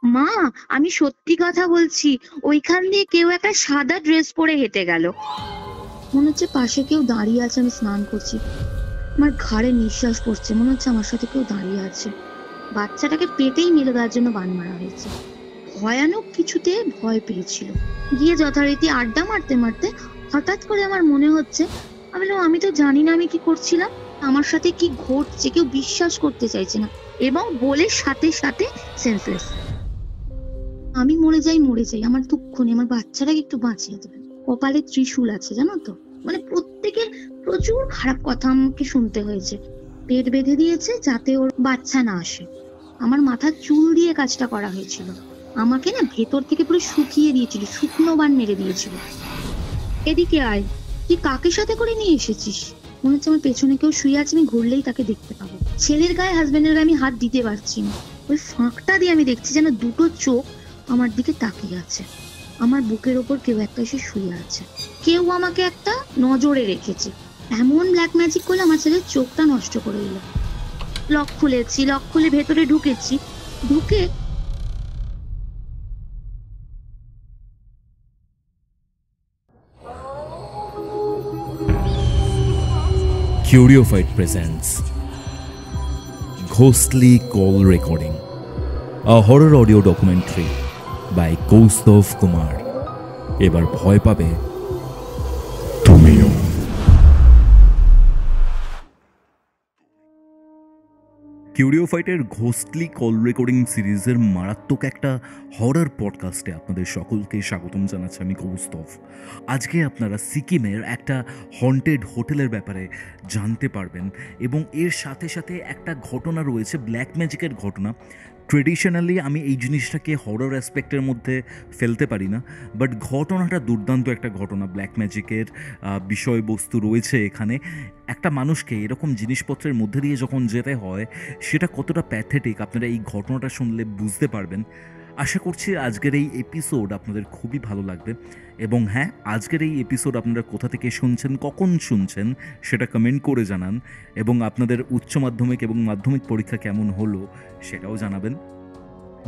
মা, আমি সত্যি কথা বলছি, ওইখান দিয়ে কেউ একটা সাদা ড্রেস পরে হেঁটে গেল। মনে হচ্ছে পাশে কেউ দাঁড়িয়ে আছে, আমি স্নান করছি, আমার ঘাড়ে নিঃশ্বাস পড়ছে, মনে হচ্ছে আমার সাথে কেউ দাঁড়িয়ে আছে। বাচ্চাটাকে পেটেই মেরে দেওয়ার জন্য বান মারা হয়েছে। ভয়ানক কিছুতে ভয় পেয়েছিল। গিয়ে যথারীতি আড্ডা মারতে মারতে হঠাৎ করে আমার মনে হচ্ছে, আমি বললাম আমি তো জানি না আমি কি করছিলাম, আমার সাথে কি ঘটছে কেউ বিশ্বাস করতে চাইছে না, এবং বলে সাথে সাথে সেন্সলেস। আমি মরে যাই মরে যাই, আমার দুঃখ নেই, আমার বাচ্চাটাকে একটু বাঁচিয়ে দেবে। কপালে ত্রিশূল আছে জানো তো। মানে প্রত্যেকের প্রচুর খারাপ কথা আমাকে শুনতে হয়েছে। পেট বেঁধে দিয়েছে যাতে ওর বাচ্চা না আসে। আমার মাথার চুল দিয়ে কাজটা করা হয়েছিল। আমাকে না ভেতর থেকে পুরো শুকিয়ে দিয়েছিল, শুকনো বান মেরে দিয়েছিল। এদিকে আয়, তুই কাকে সাথে করে নিয়ে এসেছিস? মনে হচ্ছে আমার পেছনে কেউ শুয়ে আছে, আমি ঘুরলেই তাকে দেখতে পাবো। ছেলের গায়ে হাজবেন্ডের গায়ে আমি হাত দিতে পারছি না। ওই ফাঁকটা দিয়ে আমি দেখছি যেন দুটো চোখ আমার দিকে তাকিয়ে আছে। আমার বুকের ওপর কেউ একটা এসে শুয়ে আছে। কেউ আমাকে একটা নজরে রেখেছে। এমন ব্ল্যাক ম্যাজিক করলে আমার ছেলের চোখটা নষ্ট করে দিল। লক খুলেছি, লক খুলে ভেতরে ঢুকেছি। ঢুকে Curiofite presents Ghostly Call Recording, a horror audio documentary by Kaustav Kumar. এবার ভয় পাবে তুমিও। কিউরিওফাইটের ঘোস্টলি কল রেকর্ডিং সিরিজের মারাত্মক একটা হরর পডকাস্টে আপনাদের সকলকে স্বাগতম জানাচ্ছি আমি কৌস্তভ। আজকে আপনারা সিকিমের একটা হন্টেড হোটেলের ব্যাপারে জানতে পারবেন, এবং এর সাথে সাথে একটা ঘটনা রয়েছে, ব্ল্যাক ম্যাজিকের ঘটনা। ট্রেডিশনালি আমি এই জিনিসটাকে হরর অ্যাসপেক্টের মধ্যে ফেলতে পারি না, বাট ঘটনাটা দুর্দান্ত একটা ঘটনা। ব্ল্যাক ম্যাজিকের বিষয়বস্তু রয়েছে এখানে। একটা মানুষকে এরকম জিনিসপত্রের মধ্যে দিয়ে যখন যেতে হয়, সেটা কতটা প্যাথেটিক আপনারা এই ঘটনাটা শুনলে বুঝতে পারবেন। আশা করছি আজকের এই এপিসোড আপনাদের খুবই ভালো লাগবে। এবং হ্যাঁ, আজকের এই এপিসোড আপনারা কোথা থেকে শুনছেন, কখন শুনছেন সেটা কমেন্ট করে জানান, এবং আপনাদের উচ্চ মাধ্যমিক এবং মাধ্যমিক পরীক্ষা কেমন হলো সেটাও জানাবেন।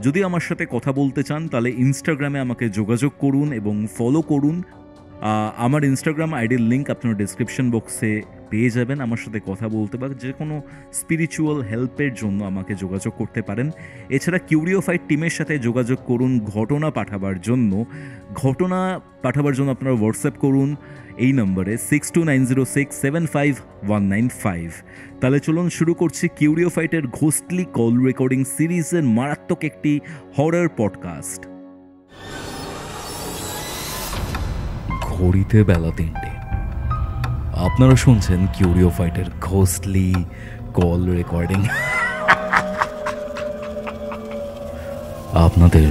যদি আমার সাথে কথা বলতে চান তাহলে ইনস্টাগ্রামে আমাকে যোগাযোগ করুন এবং ফলো করুন। আমার ইনস্টাগ্রাম আইডির লিঙ্ক আপনার ডিসক্রিপশন বক্সে পেয়ে যাবেন। আমার সাথে কথা বলতে বা যে কোনো স্পিরিচুয়াল হেল্পের জন্য আমাকে যোগাযোগ করতে পারেন। এছাড়া কিউরিওফাইট টিমের সাথে যোগাযোগ করুন ঘটনা পাঠাবার জন্য। আপনারা হোয়াটসঅ্যাপ করুন এই নম্বরে 6290675195। তাহলে চলুন শুরু করছি কিউরিওফাইটের ঘোস্টলি কল রেকর্ডিং সিরিজের মারাত্মক একটি হরর পডকাস্ট। ঘড়িতে বেলা 3টে। আপনারা শুনছেন কিউরিওফাইটের ঘোস্টলি কল রেকর্ডিং। আপনাদের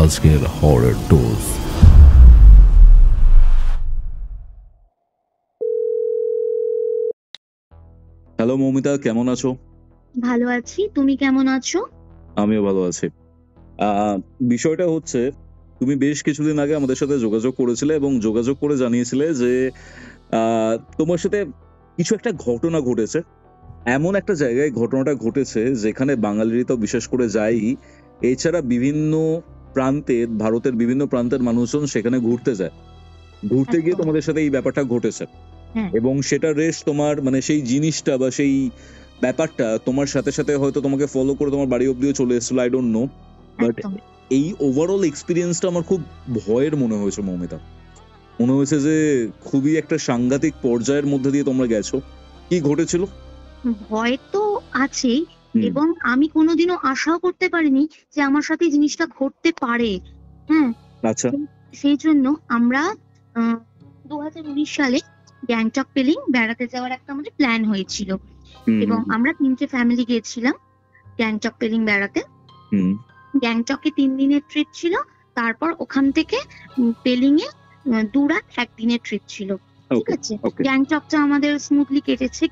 আজকের হরর ডোজ। হ্যালো মৌমিতা, কেমন আছো? ভালো আছি, তুমি কেমন আছো? আমিও ভালো আছি। বিষয়টা হচ্ছে, তুমি বেশ কিছুদিন আগে আমাদের সাথে যোগাযোগ করেছিলে এবং যোগাযোগ করে জানিয়েছিলে যে তোমার সাথে কিছু একটা ঘটনা ঘটেছে। এমন একটা জায়গায় ঘটনাটা ঘটেছে যেখানে বাঙালিরা তো বিশেষ করে যায়ই, এছাড়া বিভিন্ন প্রান্তের, ভারতের বিভিন্ন প্রান্তের মানুষজন সেখানে ঘুরতে যায়। ঘুরতে গিয়ে তোমাদের সাথে এই ব্যাপারটা ঘটেছে, এবং সেটা রেশ তোমার মানে সেই জিনিসটা বা সেই ব্যাপারটা তোমার সাথে সাথে হয়তো তোমাকে ফলো করে তোমার বাড়ি অব্দিও চলে এসেছিল, আই ডোন্ট নো। বাট এই ওভারঅল এক্সপিরিয়েন্সটা আমার খুব ভয়ের মনে হয়েছে মৌমিতা। মনে হয়েছে যে খুবই একটা সাংঘাতিক পর্যায়ের মধ্যে দিয়ে তোমরা গেছো। কি ঘটেছিল? ভয় তো আছেই, এবং আমি কোনোদিনও আশাও করতে পারিনি যে আমার সাথে জিনিসটা ঘটতে পারে। হ্যাঁ, আচ্ছা। সেই জন্য আমরা 2019 সালে গ্যাংটক পেলিং বেড়াতে যাওয়ার একটা আমাদের প্ল্যান হয়েছিল, এবং আমরা 3টে ফ্যামিলি গিয়েছিলাম গ্যাংটক পেলিং বেড়াতে। গ্যাংটকে 3 দিনের ট্রিপ ছিল, তারপর ওখান থেকে পেলিং এ 2 রাত 1 দিনের ট্রিপ ছিল। ঠিক আছে, গ্যাংটকটা আমাদের স্মুথলি কেটেছে।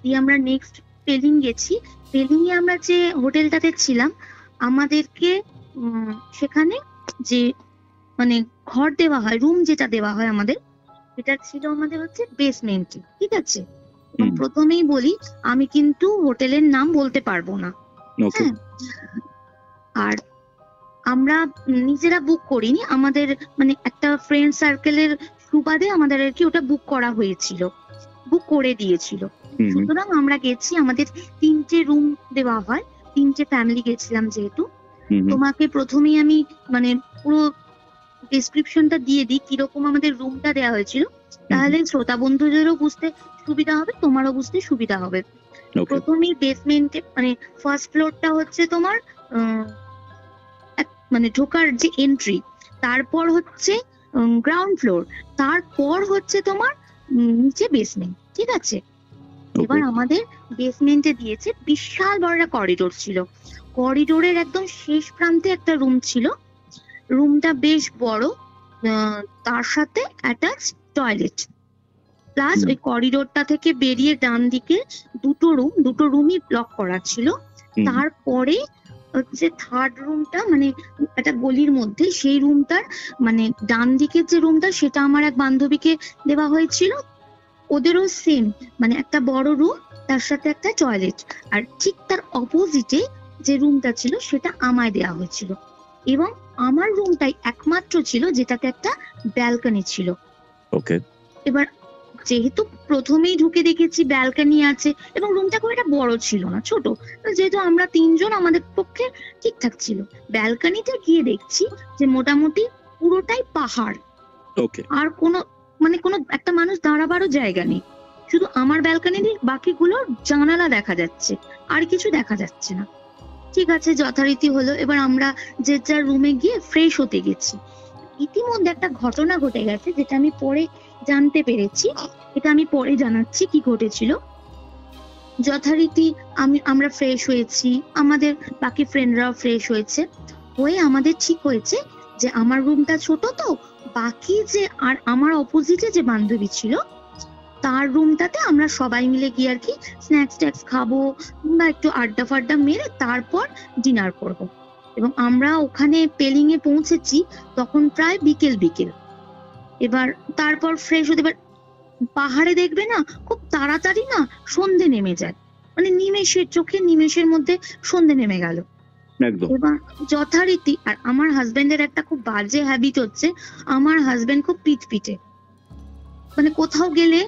দিয়ে আমরা নেক্সট পেলিং গেছি। পেলিং এ আমরা যে হোটেলটাতে ছিলাম, আমাদেরকে সেখানে যে মানে ঘর দেওয়া হয়, রুম যেটা দেওয়া হয় আমাদের, এটা ছিল আমাদের হচ্ছে বেসমেন্টে। ঠিক আছে, প্রথমেই বলি আমি কিন্তু হোটেলের নাম বলতে পারবো না। হ্যাঁ, আর আমরা নিজেরা বুক করিনি, আমাদের মানে একটা ফ্রেন্ড সার্কেলের সুবাদে আমাদের আর কি ওটা বুক করা হয়েছিল, বুক করে দিয়েছিল। হুম হুম সুতরাং আমরা গেছি, আমাদের 3টে রুম দেওয়া হয়, 3টে ফ্যামিলি গেছিলাম যেহেতু। হুম হুম, তোমাকে প্রথমেই আমি মানে পুরো ডেসক্রিপশনটা দিয়ে দিই কিরকম আমাদের রুমটা দেওয়া হয়েছিল, তাহলে শ্রোতা বন্ধুদেরও বুঝতে সুবিধা হবে, তোমারও বুঝতে সুবিধা হবে। ওকে প্রথমেই বেসমেন্টে মানে ফার্স্ট ফ্লোরটা হচ্ছে তোমার মানে ঢোকার যে এন্ট্রি, তারপর হচ্ছে গ্রাউন্ড ফ্লোর, তারপর হচ্ছে তোমার নিচে বেসমেন্ট, ঠিক আছে। এবার ওকে আমাদের বেসমেন্টে দিয়েছে বিশাল বড় একটা করিডোর ছিল, করিডোরের একদম শেষ প্রান্তে একটা রুম ছিল, রুমটা বেশ বড়, তার সাথে অ্যাটাচ টয়লেট, প্লাস হুম ওই করিডোরটা থেকে বেরিয়ে ডান দিকে দুটো রুমই ব্লক করা ছিল। হুম, তারপরে হচ্ছে থার্ড রুমটা মানে একটা গলির মধ্যে, সেই রুমটার মানে ডান দিকের যে রুমটা সেটা আমার এক বান্ধবীকে দেওয়া হয়েছিল, ওদেরও সেম মানে একটা বড় রুম, তার সাথে একটা টয়লেট। আর ঠিক তার অপোজিটে যে রুমটা ছিল সেটা আমায় দেওয়া হয়েছিল, এবং আমার রুমটাই একমাত্র ছিল যেটাতে একটা ব্যালকনি ছিল। ওকে এবার যেহেতু প্রথমেই ঢুকে দেখেছি ব্যালকনি আছে, এবং রুমটা খুব একটা বড় ছিল না, ছোট, যেহেতু আমরা 3জন আমাদের পক্ষে ঠিকঠাক ছিল। ব্যালকনিতে গিয়ে দেখছি যে মোটামুটি পুরোটাই পাহাড়, ওকে আর কোনো একটা মানুষ দাঁড়াবারও জায়গা নেই, শুধু আমার ব্যালকনির বাকিগুলো জানালা দেখা যাচ্ছে, আর কিছু দেখা যাচ্ছে না। ঠিক আছে, যথারীতি হলো, এবার আমরা যে যার রুমে গিয়ে ফ্রেশ হতে গেছি। ইতিমধ্যে একটা ঘটনা ঘটে গেছে যেটা আমি পরে জানতে পেরেছি, এটা আমি পরে জানাচ্ছি কি ঘটেছিল। যথারীতি আমরা ফ্রেশ হয়েছি, আমাদের বাকি ফ্রেন্ডরাও ফ্রেশ হয়েছে, হয়ে আমাদের ঠিক হয়েছে যে আমার রুমটা ছোট, তো বাকি যে আর আমার অপোজিটে যে বান্ধবী ছিল তার রুমটাতে আমরা সবাই মিলে গিয়ে আর কি স্ন্যাক্স ট্যাক্স খাবো বা একটু আড্ডা ফাড্ডা মেরে তারপর ডিনার করব। এবং আমরা ওখানে পেলিং এ পৌঁছেছি তখন প্রায় বিকেল বিকেল। এবার তারপর ফ্রেশ হতে, এবার পাহাড়ে দেখবে না খুব তাড়াতাড়ি না সন্ধে নেমে যায়, মানে নিমেষের মধ্যে সন্ধে নেমে গেল। একদম এবার যথারীতি, আর আমার হাজবেন্ডের একটা খুব বাজে হ্যাবিট হচ্ছে, আমার হাজবেন্ড খুব পিটপিটে, মানে কোথাও গেলে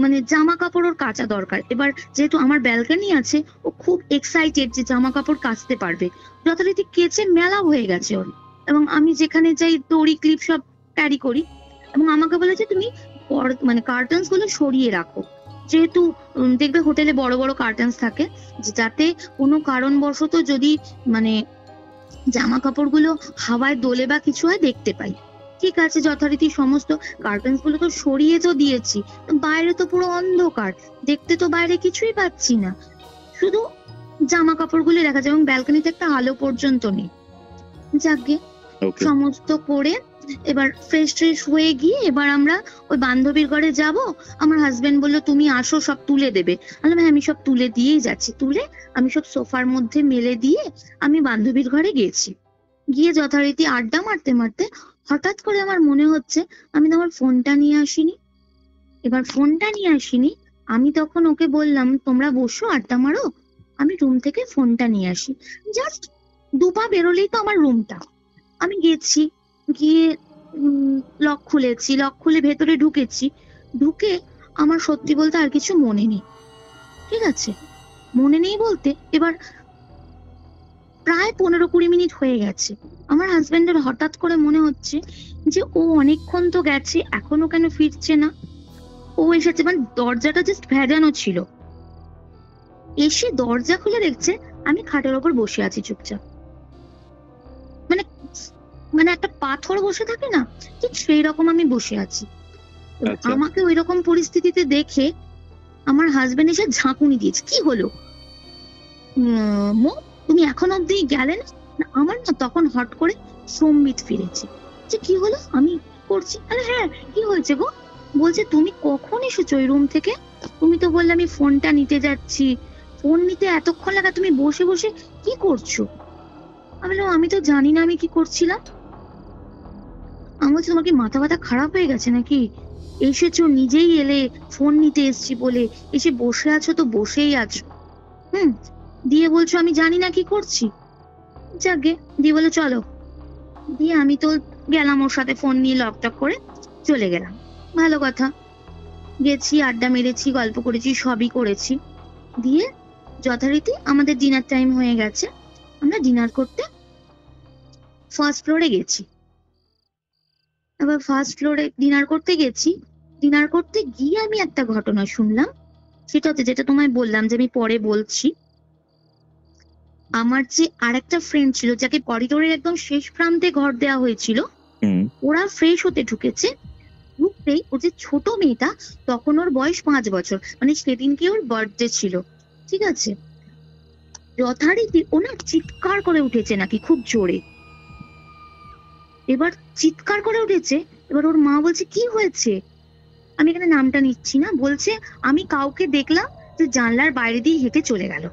মানে জামা কাপড় ওর কাচা দরকার। এবার যেহেতু আমার ব্যালকনি আছে, ও খুব এক্সাইটেড যে জামা কাপড় কাচতে পারবে, যথারীতি কেচে মেলা হয়ে গেছে ওর। এবং আমি যেখানে যাই দড়ি ক্লিপ সব ক্যারি করি, এবং আমাকে বলে যে তুমি মানে কার্টেন্স গুলো সরিয়ে রাখো, যেহেতু দেখবে হোটেলে বড় বড় কার্টেন্স থাকে, যাতে কোনো কারণবশত যদি মানে জামা কাপড় গুলো হাওয়ায় দোলে বা কিছু হয় দেখতে পাই। ঠিক আছে, যথারীতি সমস্ত কার্টেন্স গুলো তো সরিয়ে তো দিয়েছি, বাইরে তো পুরো অন্ধকার, দেখতে তো বাইরে কিছুই পাচ্ছি না, শুধু জামা কাপড় গুলো দেখা যায়, এবং ব্যালকনিতে একটা আলো পর্যন্ত নেই। যাকে ওকে সমস্ত করে এবার ফ্রেশ ট্রেশ হয়ে গিয়ে এবার আমরা ওই বান্ধবীর ঘরে যাব। আমার হাজবেন্ড বললো তুমি আসো, সব তুলে দেবে। বললাম হ্যাঁ আমি সব তুলে দিয়েই যাচ্ছি। তুলে আমি সব সোফার মধ্যে মেলে দিয়ে আমি বান্ধবীর ঘরে গেছি। গিয়ে যথারীতি আড্ডা মারতে মারতে হঠাৎ করে আমার মনে হচ্ছে আমি তো আমার ফোনটা নিয়ে আসিনি। এবার ফোনটা নিয়ে আসিনি, আমি তখন ওকে বললাম তোমরা বসো আড্ডা মারো, আমি রুম থেকে ফোনটা নিয়ে আসি। জাস্ট 2 পা বেরোলেই তো আমার রুমটা। আমি গেছি, গিয়ে লক খুলেছি, লক খুলে ভেতরে ঢুকেছি। ঢুকে আমার সত্যি বলতে আর কিছু মনে নেই, ঠিক আছে। মনে নেই বলতে এবার প্রায় 15-20 মিনিট হয়ে গেছে। আমার হাজবেন্ডের হঠাৎ করে মনে হচ্ছে যে ও অনেকক্ষণ তো গেছে, এখনো কেন ফিরছে না। ও এসেছে, মানে দরজাটা জাস্ট ভেজানো ছিল, এসে দরজা খুলে দেখছে আমি খাটের ওপর বসে আছি চুপচাপ, মানে মানে একটা পাথর বসে থাকে না, ঠিক সেই রকম আমি বসে আছি। এবার আচ্ছা আমাকে ওই রকম পরিস্থিতিতে দেখে আমার হাজবেন্ড এসে ঝাঁকুনি দিয়েছে, কি হলো মো, তুমি এখন অব্দি গেলে না? না, আমার না তখন হট করে সম্বিত ফিরেছে, যে কি হলো আমি করছি। আরে হ্যাঁ কি হয়েছে গো? বলছে তুমি কখন এসেছো ওই রুম থেকে? তুমি তো বললে আমি ফোনটা নিতে যাচ্ছি, ফোন নিতে এতক্ষণ লাগা, তুমি বসে বসে কি করছো? আমি বললাম আমি তো জানি না আমি কি করছিলাম। আমি বলছি তোমার কি মাথা ব্যথা খারাপ হয়ে গেছে নাকি? এসেছো নিজেই এলে, ফোন নিতে এসছি বলে, এসে বসে আছো তো বসেই আছো, দিয়ে বলছো আমি জানি না কি করছি। যাকে দিয়ে বলে চলো দিয়ে আমি তো গেলাম ওর সাথে, ফোন নিয়ে লকটক করে চলে গেলাম। ভালো কথা, গেছি, আড্ডা মেরেছি, গল্প করেছি, সবই করেছি। দিয়ে যথারীতি আমাদের ডিনার টাইম হয়ে গেছে, আমরা ডিনার করতে ফার্স্ট ফ্লোরে গেছি। এবার ফার্স্ট ফ্লোরে ডিনার করতে গেছি, ডিনার করতে গিয়ে আমি একটা ঘটনা শুনলাম। সেটা হচ্ছে, যেটা তোমায় বললাম যে আমি পরে বলছি, আমার যে আরেকটা ফ্রেন্ড ছিল যাকে করিডোরের একদম শেষ প্রান্তে ঘর দেওয়া হয়েছিল, হুম। ওরা ফ্রেশ হতে ঢুকেছে। ঢুকতেই ওর যে ছোট মেয়েটা, তখন ওর বয়স 5 বছর, মানে সেদিনকে ওর বার্থডে ছিল, ঠিক আছে। যথারীতি ওনার চিৎকার করে উঠেছে নাকি খুব জোরে। এবার চিৎকার করে উঠেছে, এবার ওর মা বলছে কি হয়েছে, আমি এখানে নামটা নিচ্ছি না, বলছে আমি কাউকে দেখলাম যে জানলার বাইরে দিয়ে হেঁটে চলে গেল।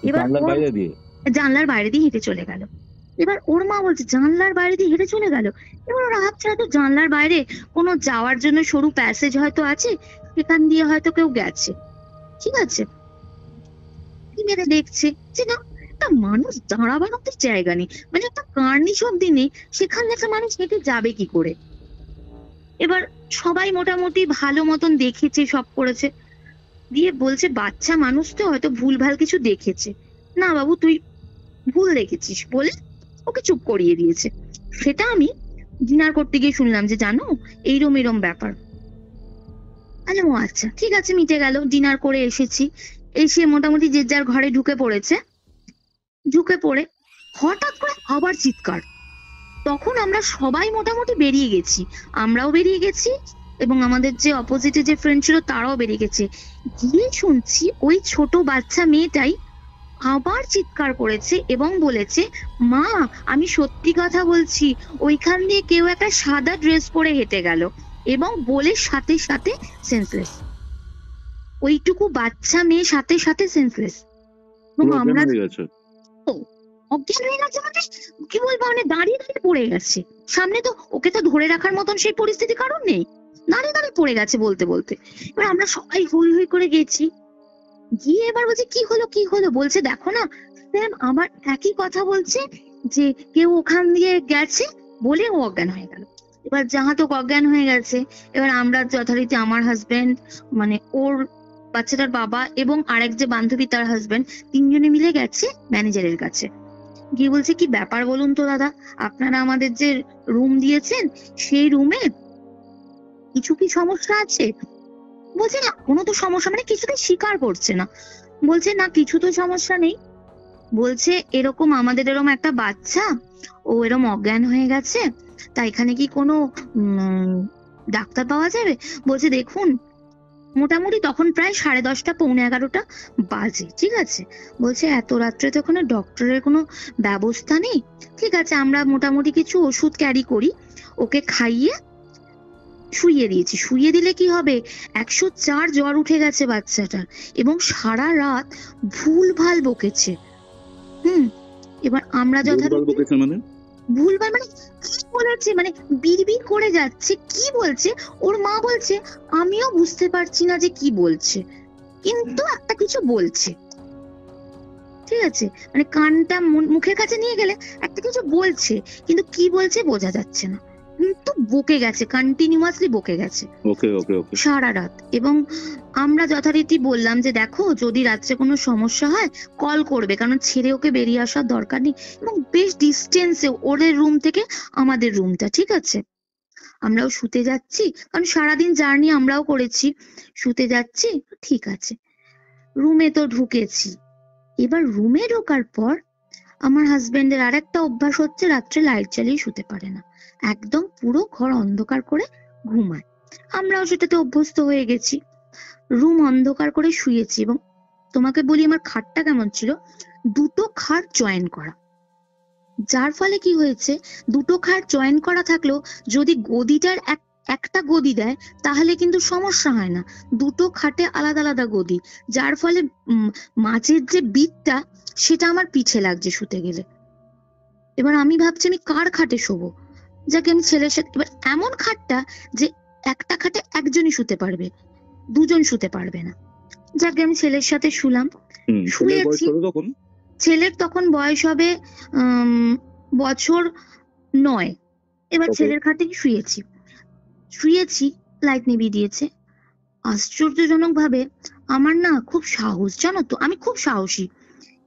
এবার জানলার ওর বাইরে দিয়ে? জানলার বাইরে দিয়ে হেঁটে চলে গেল। এবার ওর মা বলছে জানলার বাইরে দিয়ে হেঁটে চলে গেল। এবার ওরা ভাবছে হয়তো জানলার বাইরে কোনো যাওয়ার জন্য সরু প্যাসেজ হয়তো আছে, সেখান দিয়ে হয়তো কেউ গেছে, ঠিক আছে। মেরে দেখছে যে না, একটা মানুষ দাঁড়াবার মতো জায়গা নেই, মানে একটা কার্নিশ অব্দি নেই, সেখানে একটা মানুষ হেঁটে যাবে কি করে। এবার সবাই মোটামুটি ভালো মতন দেখেছে, সব করেছে। দিয়ে বলছে বাচ্চা মানুষ তো, হয়তো ভুলভাল কিছু দেখেছে। না বাবু, তুই ভুল দেখেছিস বলে ওকে চুপ করিয়ে দিয়েছে। সেটা আমি ডিনার করতে গিয়ে শুনলাম যে জানো এইরম এরম ব্যাপার। আরে ও আচ্ছা, ঠিক আছে, মিটে গেল। ডিনার করে এসেছি, এসে মোটামুটি যে যার ঘরে ঢুকে পড়েছে। ঢুকে পড়ে হঠাৎ করে আবার চিৎকার। তখন আমরা সবাই মোটামুটি বেরিয়ে গেছি, আমরাও বেরিয়ে গেছি এবং আমাদের যে অপোজিটে যে ফ্রেন্ড ছিল তারাও বেরিয়ে গেছে। গিয়ে শুনছি ওই ছোট বাচ্চা মেয়েটাই আবার চিৎকার করেছে এবং বলেছে, মা আমি সত্যি কথা বলছি, ওইখান দিয়ে কেউ একটা সাদা ড্রেস পরে হেঁটে গেল, এবং বলে সাথে সাথে সেন্সলেস। ওইটুকু বাচ্চা মেয়ে সাথে সাথে সেন্সলেস। এবং পুরো অজ্ঞান আমরা হয়ে গেছে? অজ্ঞান হয়ে গেছে মানে কি বলবো, মানে দাঁড়িয়ে দাঁড়িয়ে পড়ে গেছে। সামনে তো ওকে তো ধরে রাখার মতন সেই পরিস্থিতি কারণ নেই, দাঁড়িয়ে দাঁড়িয়ে পড়ে গেছে বলতে বলতে। এবার আমরা সবাই হই হই করে গেছি, গিয়ে এবার বলছে কি হলো কি হলো, বলছে দেখো না স্যাম আবার একই কথা বলছে যে কেউ ওখান দিয়ে গেছে, বলে ও অজ্ঞান হয়ে গেল। এবার যাহা তো অজ্ঞান হয়ে গেছে, এবার আমরা যথারীতি আমার হাজবেন্ড, মানে ওর বাচ্চাটার বাবা এবং আরেক যে বান্ধবী তার হাজবেন্ড, তিনজনে মিলে গেছে ম্যানেজারের কাছে। গিয়ে বলছে কি ব্যাপার বলুন তো দাদা, আপনারা আমাদের যে রুম দিয়েছেন সেই রুমে কিছু কি সমস্যা আছে। বলছে না কোনো তো সমস্যা, মানে কিছুতেই স্বীকার করছে না। বলছে না কিছু তো সমস্যা নেই। বলছে এরকম আমাদের এরকম একটা বাচ্চা, ও এরকম অজ্ঞান হয়ে গেছে, তা এখানে কি কোনো ডাক্তার পাওয়া যাবে। বলছে দেখুন, মোটামুটি তখন প্রায় 10:30 পৌনে 11টা বাজে, ঠিক আছে। বলছে এত রাত্রে তো ওখানে ডক্টরের কোনো ব্যবস্থা নেই, ঠিক আছে আমরা মোটামুটি কিছু ওষুধ ক্যারি করি, ওকে খাইয়ে শুইয়ে দিয়েছি। শুইয়ে দিলে কি হবে, 104 জ্বর উঠে গেছে বাচ্চাটার, এবং সারা রাত ভুলভাল বকেছে। এবার আমরা ভুলভাল যথারীতি বকেছে মানে? ভুলভাল মানে কি বলেছে, মানে বিড়বিড় করে যাচ্ছে, কি বলছে ওর মা বলছে আমিও বুঝতে পারছি না যে কি বলছে, কিন্তু একটা কিছু বলছে, ঠিক আছে। মানে কানটা মুখের কাছে নিয়ে গেলে একটা কিছু বলছে, কিন্তু কি বলছে বোঝা যাচ্ছে না, কিন্তু বকে গেছে, কন্টিনিউয়াসলি বকে গেছে ওকে ওকে ওকে। সারা রাত। এবং আমরা যথারীতি বললাম যে দেখো যদি রাত্রে কোনো সমস্যা হয় কল করবে, কারণ ছেড়ে ওকে বেরিয়ে আসার দরকার নেই, এবং বেশ ডিস্টেন্সে ওদের রুম থেকে আমাদের রুমটা, ঠিক আছে। আমরাও শুতে যাচ্ছি, কারণ সারাদিন জার্নি আমরাও করেছি, শুতে যাচ্ছি, ঠিক আছে। রুমে তো ঢুকেছি। এবার রুমে ঢোকার পর আমার হাজবেন্ডের আর একটা অভ্যাস হচ্ছে, রাত্রে লাইট জ্বালিয়ে শুতে পারে না, একদম পুরো ঘর অন্ধকার করে ঘুমায়। আমরাও সেটাতে অভ্যস্ত হয়ে গেছি, রুম অন্ধকার করে শুয়েছি। এবং তোমাকে বলি আমার খাটটা কেমন ছিল, দুটো খাট জয়েন করা, যার ফলে কি হয়েছে, দুটো খাট জয়েন করা থাকলেও যদি গদিটার একটা গদি দেয় তাহলে কিন্তু সমস্যা হয় না, দুটো খাটে আলাদা আলাদা গদি, যার ফলে মাঝের যে বিটটা সেটা আমার পিঠে লাগছে শুতে গেলে। এবার আমি ভাবছি আমি কার খাটে শোবো, যাকে আমি ছেলের সাথে, এবার এমন খাটটা যে একটা খাটে একজনই শুতে পারবে, দুজন শুতে পারবে না, যাকে আমি ছেলের সাথে শুলাম। শুয়েছি, ছেলের তখন বয়স হবে বছর নয়। এবার Okay. ছেলের খাটে শুয়েছি, লাইট নিভিয়ে দিয়েছে। আশ্চর্যজনক ভাবে আমার না খুব সাহস, জানো তো, আমি খুব সাহসী।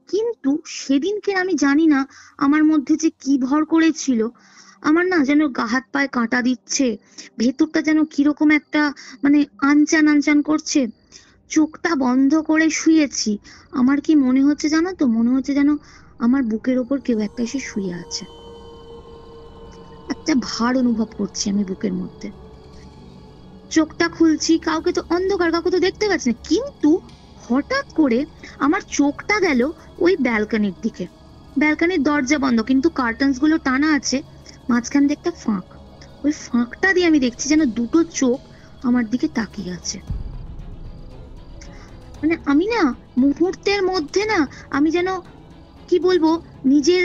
কিন্তু সেদিনকে আমি জানি না আমার মধ্যে যে কি ভর করেছিল, আমার না যেন গা হাত পায়ে কাঁটা দিচ্ছে, ভেতরটা যেন কিরকম একটা মানে আনচান আনচান করছে। চোখটা বন্ধ করে শুয়েছি, আমার কি মনে হচ্ছে জানো তো, মনে হচ্ছে যেন আমার বুকের ওপর কেউ একটা এসে শুয়ে আছে। একটা ভার অনুভব করছি আমি বুকের মধ্যে। চোখটা খুলছি, কাউকে তো অন্ধকার, কাউকে তো দেখতে পাচ্ছি না, কিন্তু হঠাৎ করে আমার চোখটা গেল ওই ব্যালকনির দিকে। ব্যালকনির দরজা বন্ধ, কিন্তু কার্টেন্স গুলো টানা আছে, মাঝখান দিয়ে একটা ফাঁক। ওই ফাঁকটা দিয়ে আমি দেখছি যেন দুটো চোখ আমার দিকে তাকিয়ে আছে। মানে আমি না মুহূর্তের মধ্যে না, আমি যেন কি বলবো, নিজের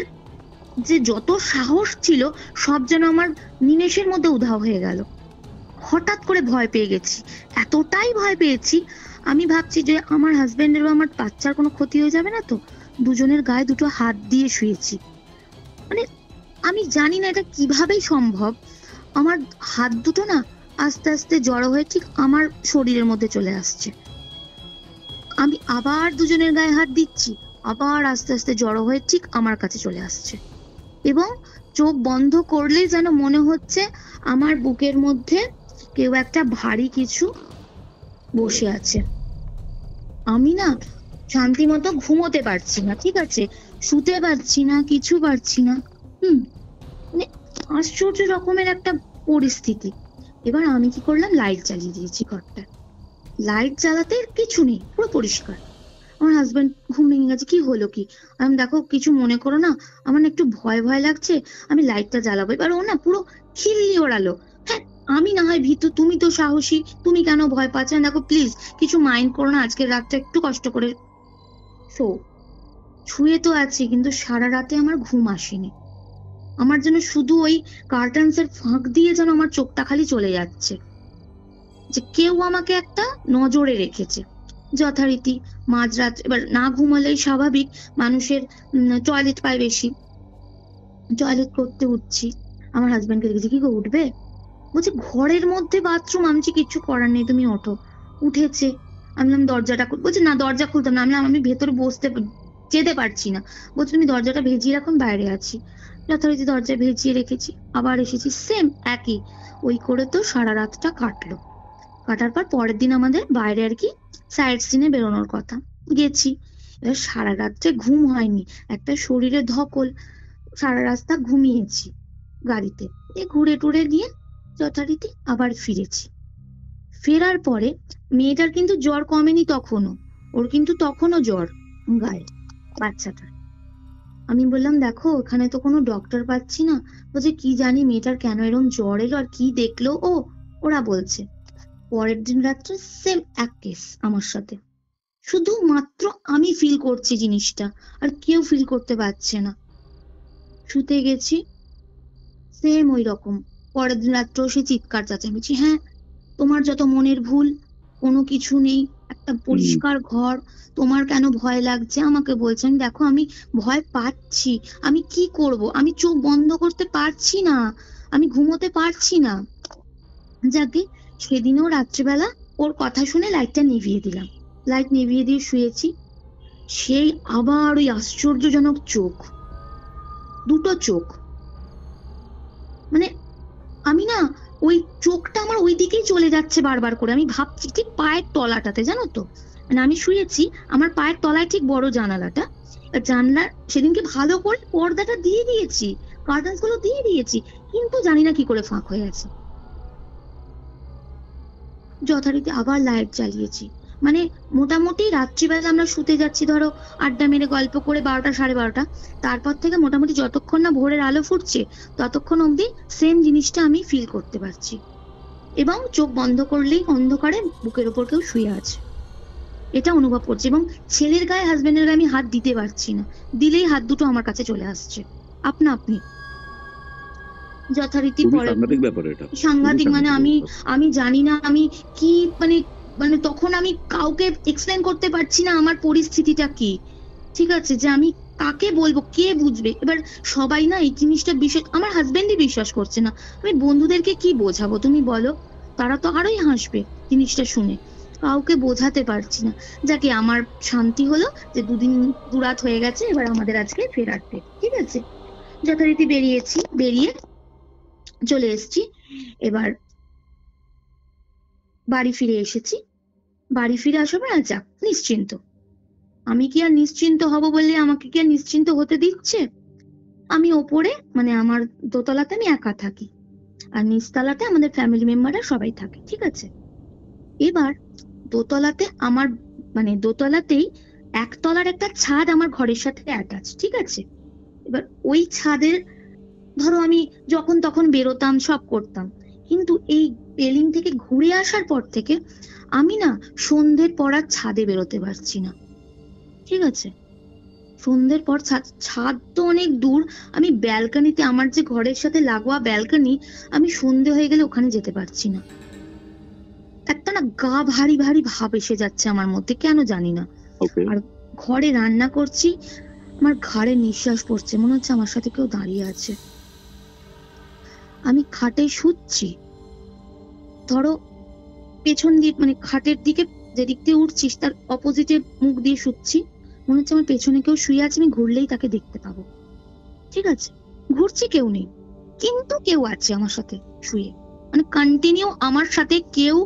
যে যত সাহস ছিল সব যেন আমার নিমেষের মধ্যে উধাও হয়ে গেল। হঠাৎ করে ভয় পেয়ে গেছি, এতটাই ভয় পেয়েছি, আমি ভাবছি যে আমার হাজবেন্ডের বা আমার বাচ্চার কোনো ক্ষতি হয়ে যাবে না তো। দুজনের গায়ে দুটো হাত দিয়ে শুয়েছি। মানে আমি জানি না এটা কিভাবেই সম্ভব, আমার হাত দুটো না আস্তে আস্তে জড়ো হয়ে ঠিক আমার শরীরের মধ্যে চলে আসছে। আমি আবার দুজনের গায়ে হাত দিচ্ছি, আবার আস্তে আস্তে জড়ো হয়ে ঠিক আমার কাছে চলে আসছে। এবং চোখ বন্ধ করলেই যেন মনে হচ্ছে আমার বুকের মধ্যে কেউ একটা ভারী কিছু বসে আছে। আমি না শান্তি মতো ঘুমোতে পারছি না, ঠিক আছে, শুতে পারছি না, কিছু পারছি না। মানে আশ্চর্য রকমের একটা পরিস্থিতি। এবার আমি কি করলাম, লাইট জ্বালিয়ে দিয়েছি ঘরটা। লাইট জ্বালাতে কিছু নেই, পুরো পরিষ্কার। আমার হাজবেন্ড ঘুম ভেঙে গেছে, কি হলো কি, আমি দেখো কিছু মনে করো না, আমার না একটু ভয় ভয় লাগছে, আমি লাইটটা জ্বালাবো। এবার ও না পুরো খিল্লি ওড়ালো, হ্যাঁ আমি না হয় ভীতু, তুমি তো সাহসী, তুমি কেন ভয় পাচ্ছ না, দেখো প্লিজ কিছু মাইন্ড করো না, আজকের রাতটা একটু কষ্ট করে শো। শুয়ে তো আছি, কিন্তু সারা রাতে আমার ঘুম আসেনি। আমার যেন শুধু ওই কার্টেন্স এর ফাঁক দিয়ে যেন আমার চোখটা খালি চলে যাচ্ছে, যে কেউ আমাকে একটা নজরে রেখেছে। যথারীতি মাঝরাত, এবার না ঘুমালেই স্বাভাবিক, মানুষের টয়লেট পায় বেশি, টয়লেট করতে উঠছি। আমার হাজবেন্ডকে দেখেছি, কি গো উঠবে, বলছে ঘরের মধ্যে বাথরুম, আমি কিছু করার নেই তুমি ওঠো। উঠেছে, আমি বললাম দরজাটা বলছে না দরজা খুলতাম না, আমি ভেতরে যেতে পারছি না। বলছে তুমি দরজাটা ভেজিয়ে রাখুন, বাইরে আছি। যথারীতি দরজা ভেজিয়ে রেখেছি, আবার এসেছি, সেম একই ওই করে তো সারা রাতটা কাটলো। কাটার পর পরের দিন আমাদের বাইরে আর কি সাইড সিনে বেরোনোর কথা, গেছি। এবার সারা রাত্রে ঘুম হয়নি, একটা শরীরে ধকল, সারা রাস্তা ঘুমিয়েছি গাড়িতে। ঘুরে টুরে গিয়ে যথারীতি আবার ফিরেছি। ফেরার পরে মেয়েটার কিন্তু জ্বর কমেনি তখনও, ওর কিন্তু তখনও জ্বর গায়ে, বাচ্চাটার। আমি বললাম দেখো ওখানে তো কোনো ডক্টর পাচ্ছি না। বলছে কি জানি মেয়েটার কেন এরকম জ্বর এলো আর কি দেখলো ওরা বলছে। পরের দিন রাত্রে সেম এক কেস আমার সাথে, শুধুমাত্র আমি ফিল করছি জিনিসটা, আর কেউ ফিল করতে পারছে না। শুতে গেছি, সেম ওই রকম। পরের দিন রাত্রেও সে চিৎকার চেঁচামেচি, হ্যাঁ তোমার যত মনের ভুল, কোনো কিছু নেই, একটা পরিষ্কার ঘর, তোমার কেন ভয় লাগছে। আমাকে বলছেন দেখো আমি ভয় পাচ্ছি, আমি কি করব, আমি চোখ বন্ধ করতে পারছি না, আমি ঘুমোতে পারছি না। যাকে সেদিনও রাত্রিবেলা ওর কথা শুনে লাইটটা নিভিয়ে দিলাম, লাইট নিভিয়ে দিয়ে শুয়েছি। সেই আবার ওই আশ্চর্যজনক চোখ, দুটো চোখ, মানে আমি না ওই চোখটা আমার ওই দিকেই চলে যাচ্ছে বারবার করে। আমি ভাবছি ঠিক পায়ের তলাটাতে, জানো তো, মানে আমি শুয়েছি আমার পায়ের তলায় ঠিক বড় জানালাটা, জানলার সেদিনকে ভালো করে পর্দাটা দিয়ে দিয়েছি, কার্টেন্স গুলো দিয়ে দিয়েছি, কিন্তু জানি না কি করে ফাঁক হয়ে আছে। যথারীতি আবার লাইট জ্বালিয়েছি, মানে মোটামুটি রাত্রিবেলা আমরা শুতে যাচ্ছি ধরো আড্ডা মেরে গল্প করে 12টা 12:30, তারপর থেকে মোটামুটি যতক্ষণ না ভোরের আলো ফুটছে ততক্ষণ অবধি সেম জিনিসটা আমি ফিল করতে পারছি। এবং চোখ বন্ধ করলেই অন্ধকারে বুকের ওপর কেউ শুয়ে আছে, এটা অনুভব করছি। এবং ছেলের গায়ে হাজবেন্ডের গায়ে আমি হাত দিতে পারছি না, দিলেই হাত দুটো আমার কাছে চলে আসছে আপনা আপনি। যথারীতি পরে সাংঘাতিক, মানে আমি জানি না আমি কি, তখন আমি কাউকে এক্সপ্লেন করতে পারছি না আমার পরিস্থিতিটা কি, ঠিক আছে, যে আমি কাকে বলবো, কে বুঝবে? এবার সবাই না এই জিনিসটা বিশ্বাস, আমার হাজবেন্ডই বিশ্বাস করছে না, আমি বন্ধুদেরকে কি বোঝাবো তুমি বলো? তারা তো আরোই হাসবে জিনিসটা শুনে, কাউকে বোঝাতে পারছি না। যাকে আমার শান্তি হলো যে দুরাত হয়ে গেছে, এবার আমাদের আজকে ফেরার ডেট, ঠিক আছে। যথারীতি বেরিয়ে চলে এসেছি। এবার বাড়ি ফিরে এসেছি, বাড়ি ফিরে আসার পর যাক নিশ্চিন্ত। আমি কি আর নিশ্চিন্ত হব বললে আমাকে কি আর নিশ্চিন্ত হতে দিচ্ছে? আমি ওপরে মানে আমার দোতলাতে আমি একা থাকি, আর নিচতলাতে আমাদের ফ্যামিলি মেম্বাররা সবাই থাকে, ঠিক আছে। এবার দোতলাতে আমার মানে দোতলাতেই একতলার একটা ছাদ আমার ঘরের সাথে অ্যাটাচ, ঠিক আছে। এবার ওই ছাদের ধরো আমি যখন তখন বেরোতাম, সব করতাম, কিন্তু এই রেলিং থেকে ঘুরে আসার পর থেকে আমি না সন্ধ্যের পর আর ছাদে বেরোতে পারছি না, ঠিক আছে। সন্ধ্যের পর ছাদ তো অনেক দূর, আমি ব্যালকনিতে, আমার যে ঘরের সাথে লাগোয়া ব্যালকনি, আমি সন্ধ্যে হয়ে গেলে ওখানে যেতে পারছি না। একটা না গা ভারী ভারী ভাব এসে যাচ্ছে আমার মধ্যে, কেন জানি না। আর ঘরে রান্না করছি, আমার ঘাড়ে নিঃশ্বাস পড়ছে, মনে হচ্ছে আমার সাথে কেউ দাঁড়িয়ে আছে। আমি খাটে শুচ্ছি, ধরো পেছন দিয়ে মানে খাটের দিকে যেদিক দিয়ে উঠছিস তার অপোজিটে মুখ দিয়ে শুচ্ছি, মনে হচ্ছে আমার পেছনে কেউ শুয়ে আছে, আমি ঘুরলেই তাকে দেখতে পাবো, ঠিক আছে। ঘুরছি, কেউ নেই, কিন্তু কেউ আছে আমার সাথে শুয়ে, মানে কন্টিনিউ আমার সাথে কেউ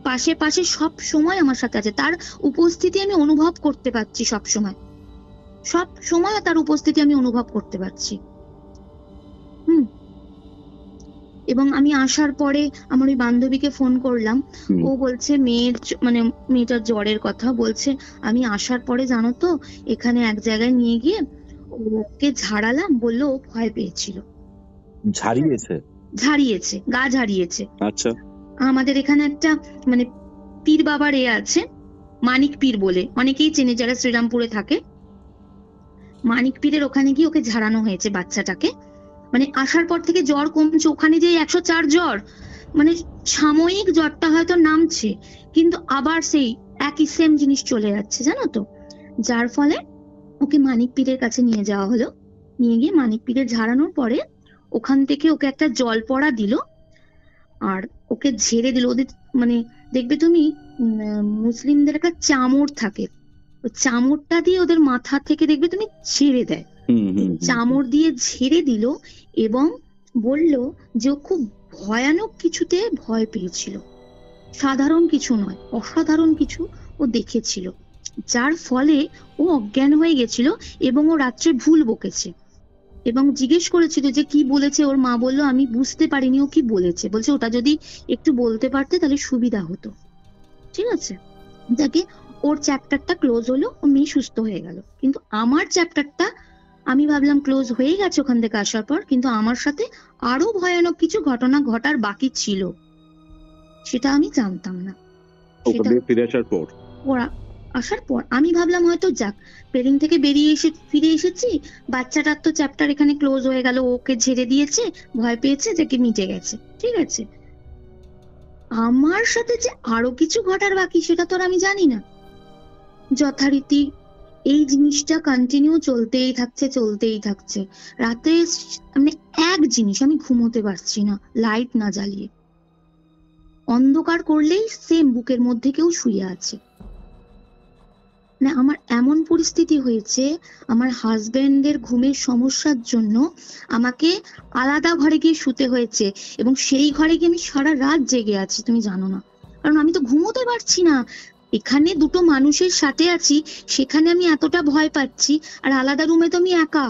পাশে পাশে সব সময় আমার সাথে আছে, তার উপস্থিতি আমি অনুভব করতে পারছি সব সময় তার উপস্থিতি আমি অনুভব করতে পারছি। এবং আমি আসার পরে আমার ওই বান্ধবীকে ফোন করলাম, ও বলছে মেয়েটার জ্বরের কথা বলছে, আমি আসার পরে জানো তো এখানে এক জায়গায় নিয়ে গিয়ে ওকে ঝাড়ালাম, বললো ও ভয় পেয়েছিল। ঝাড়িয়েছে, গা ঝাড়িয়েছে। আচ্ছা। আমাদের এখানে একটা মানে পীর বাবার আছে, মানিক পীর বলে, অনেকেই চেনে যারা শ্রীরামপুরে থাকে। মানিক পীরের ওখানে গিয়ে ওকে ঝাড়ানো হয়েছে বাচ্চাটাকে, মানে আসার পর থেকে জ্বর কমছে, ওখানে যে 104 জ্বর, মানে সাময়িক জ্বরটা হয়তো নামছে, কিন্তু আবার সেই একই সেম জিনিস চলে যাচ্ছে, জানো তো। যার ফলে ওকে মানিক পীরের কাছে নিয়ে যাওয়া হলো, নিয়ে গিয়ে মানিক পীরের ঝাড়ানোর পরে ওখান থেকে ওকে একটা জল পড়া দিল, আর ওকে ঝেড়ে দিল। ওদের মানে দেখবে তুমি মুসলিমদের একটা চামড় থাকে, ওই চামড়টা দিয়ে ওদের মাথা থেকে দেখবে তুমি ঝেড়ে দেয়, চামড় দিয়ে ঝেড়ে দিল এবং বলল যে ও খুব ভয়ানক কিছুতে ভয় পেয়েছিল, সাধারণ কিছু নয়, অসাধারণ কিছু ও দেখেছিল, যার ফলে ও অজ্ঞান হয়ে গেছিল এবং ও রাত্রে ভুল বকেছে। এবং জিজ্ঞেস করেছিল যে কি বলেছে, ওর মা বলল আমি বুঝতে পারিনি ও কি বলেছে, বলছে ওটা যদি একটু বলতে পারতে তাহলে সুবিধা হতো, ঠিক আছে। যাকে ওর চ্যাপ্টারটা ক্লোজ হলো, ও মেয়ে সুস্থ হয়ে গেল। কিন্তু আমার চ্যাপ্টারটা আমি ভাবলাম ক্লোজ হয়ে গেছে ওখান থেকে আসার পর, কিন্তু আমার সাথে আরো ভয়ানক কিছু ঘটনা ঘটার বাকি ছিল, সেটা আমি জানতাম না। আসার পর আমি ভাবলাম হয়তো যাক ট্রেনিং থেকে ফিরে এসেছি, বাচ্চাটার তো চ্যাপ্টার এখানে ক্লোজ হয়ে গেল, ওকে ঝেড়ে দিয়েছে, ভয় পেয়েছে, যাকে মিটে গেছে, ঠিক আছে। আমার সাথে যে আরো কিছু ঘটার বাকি সেটা তো আমি জানি না। যথারীতি এই জিনিসটা কন্টিনিউ চলতেই থাকছে। রাতে মানে এক জিনিস, আমি ঘুমোতে পারছি না লাইট না জ্বালিয়ে, অন্ধকার করলেই সেম বুকের মধ্যে কেউ শুয়ে আছে। মানে আমার এমন পরিস্থিতি হয়েছে, আমার হাজবেন্ডের ঘুমের সমস্যার জন্য আমাকে আলাদা ঘরে গিয়ে শুতে হয়েছে, এবং সেই ঘরে গিয়ে আমি সারা রাত জেগে আছি, তুমি জানো না, কারণ আমি তো ঘুমোতে পারছি না। এখানে দুটো মানুষের সাথে আছি, সেখানে আমি এতটা ভয় পাচ্ছি, আর আলাদা রুমে তো আমি একা,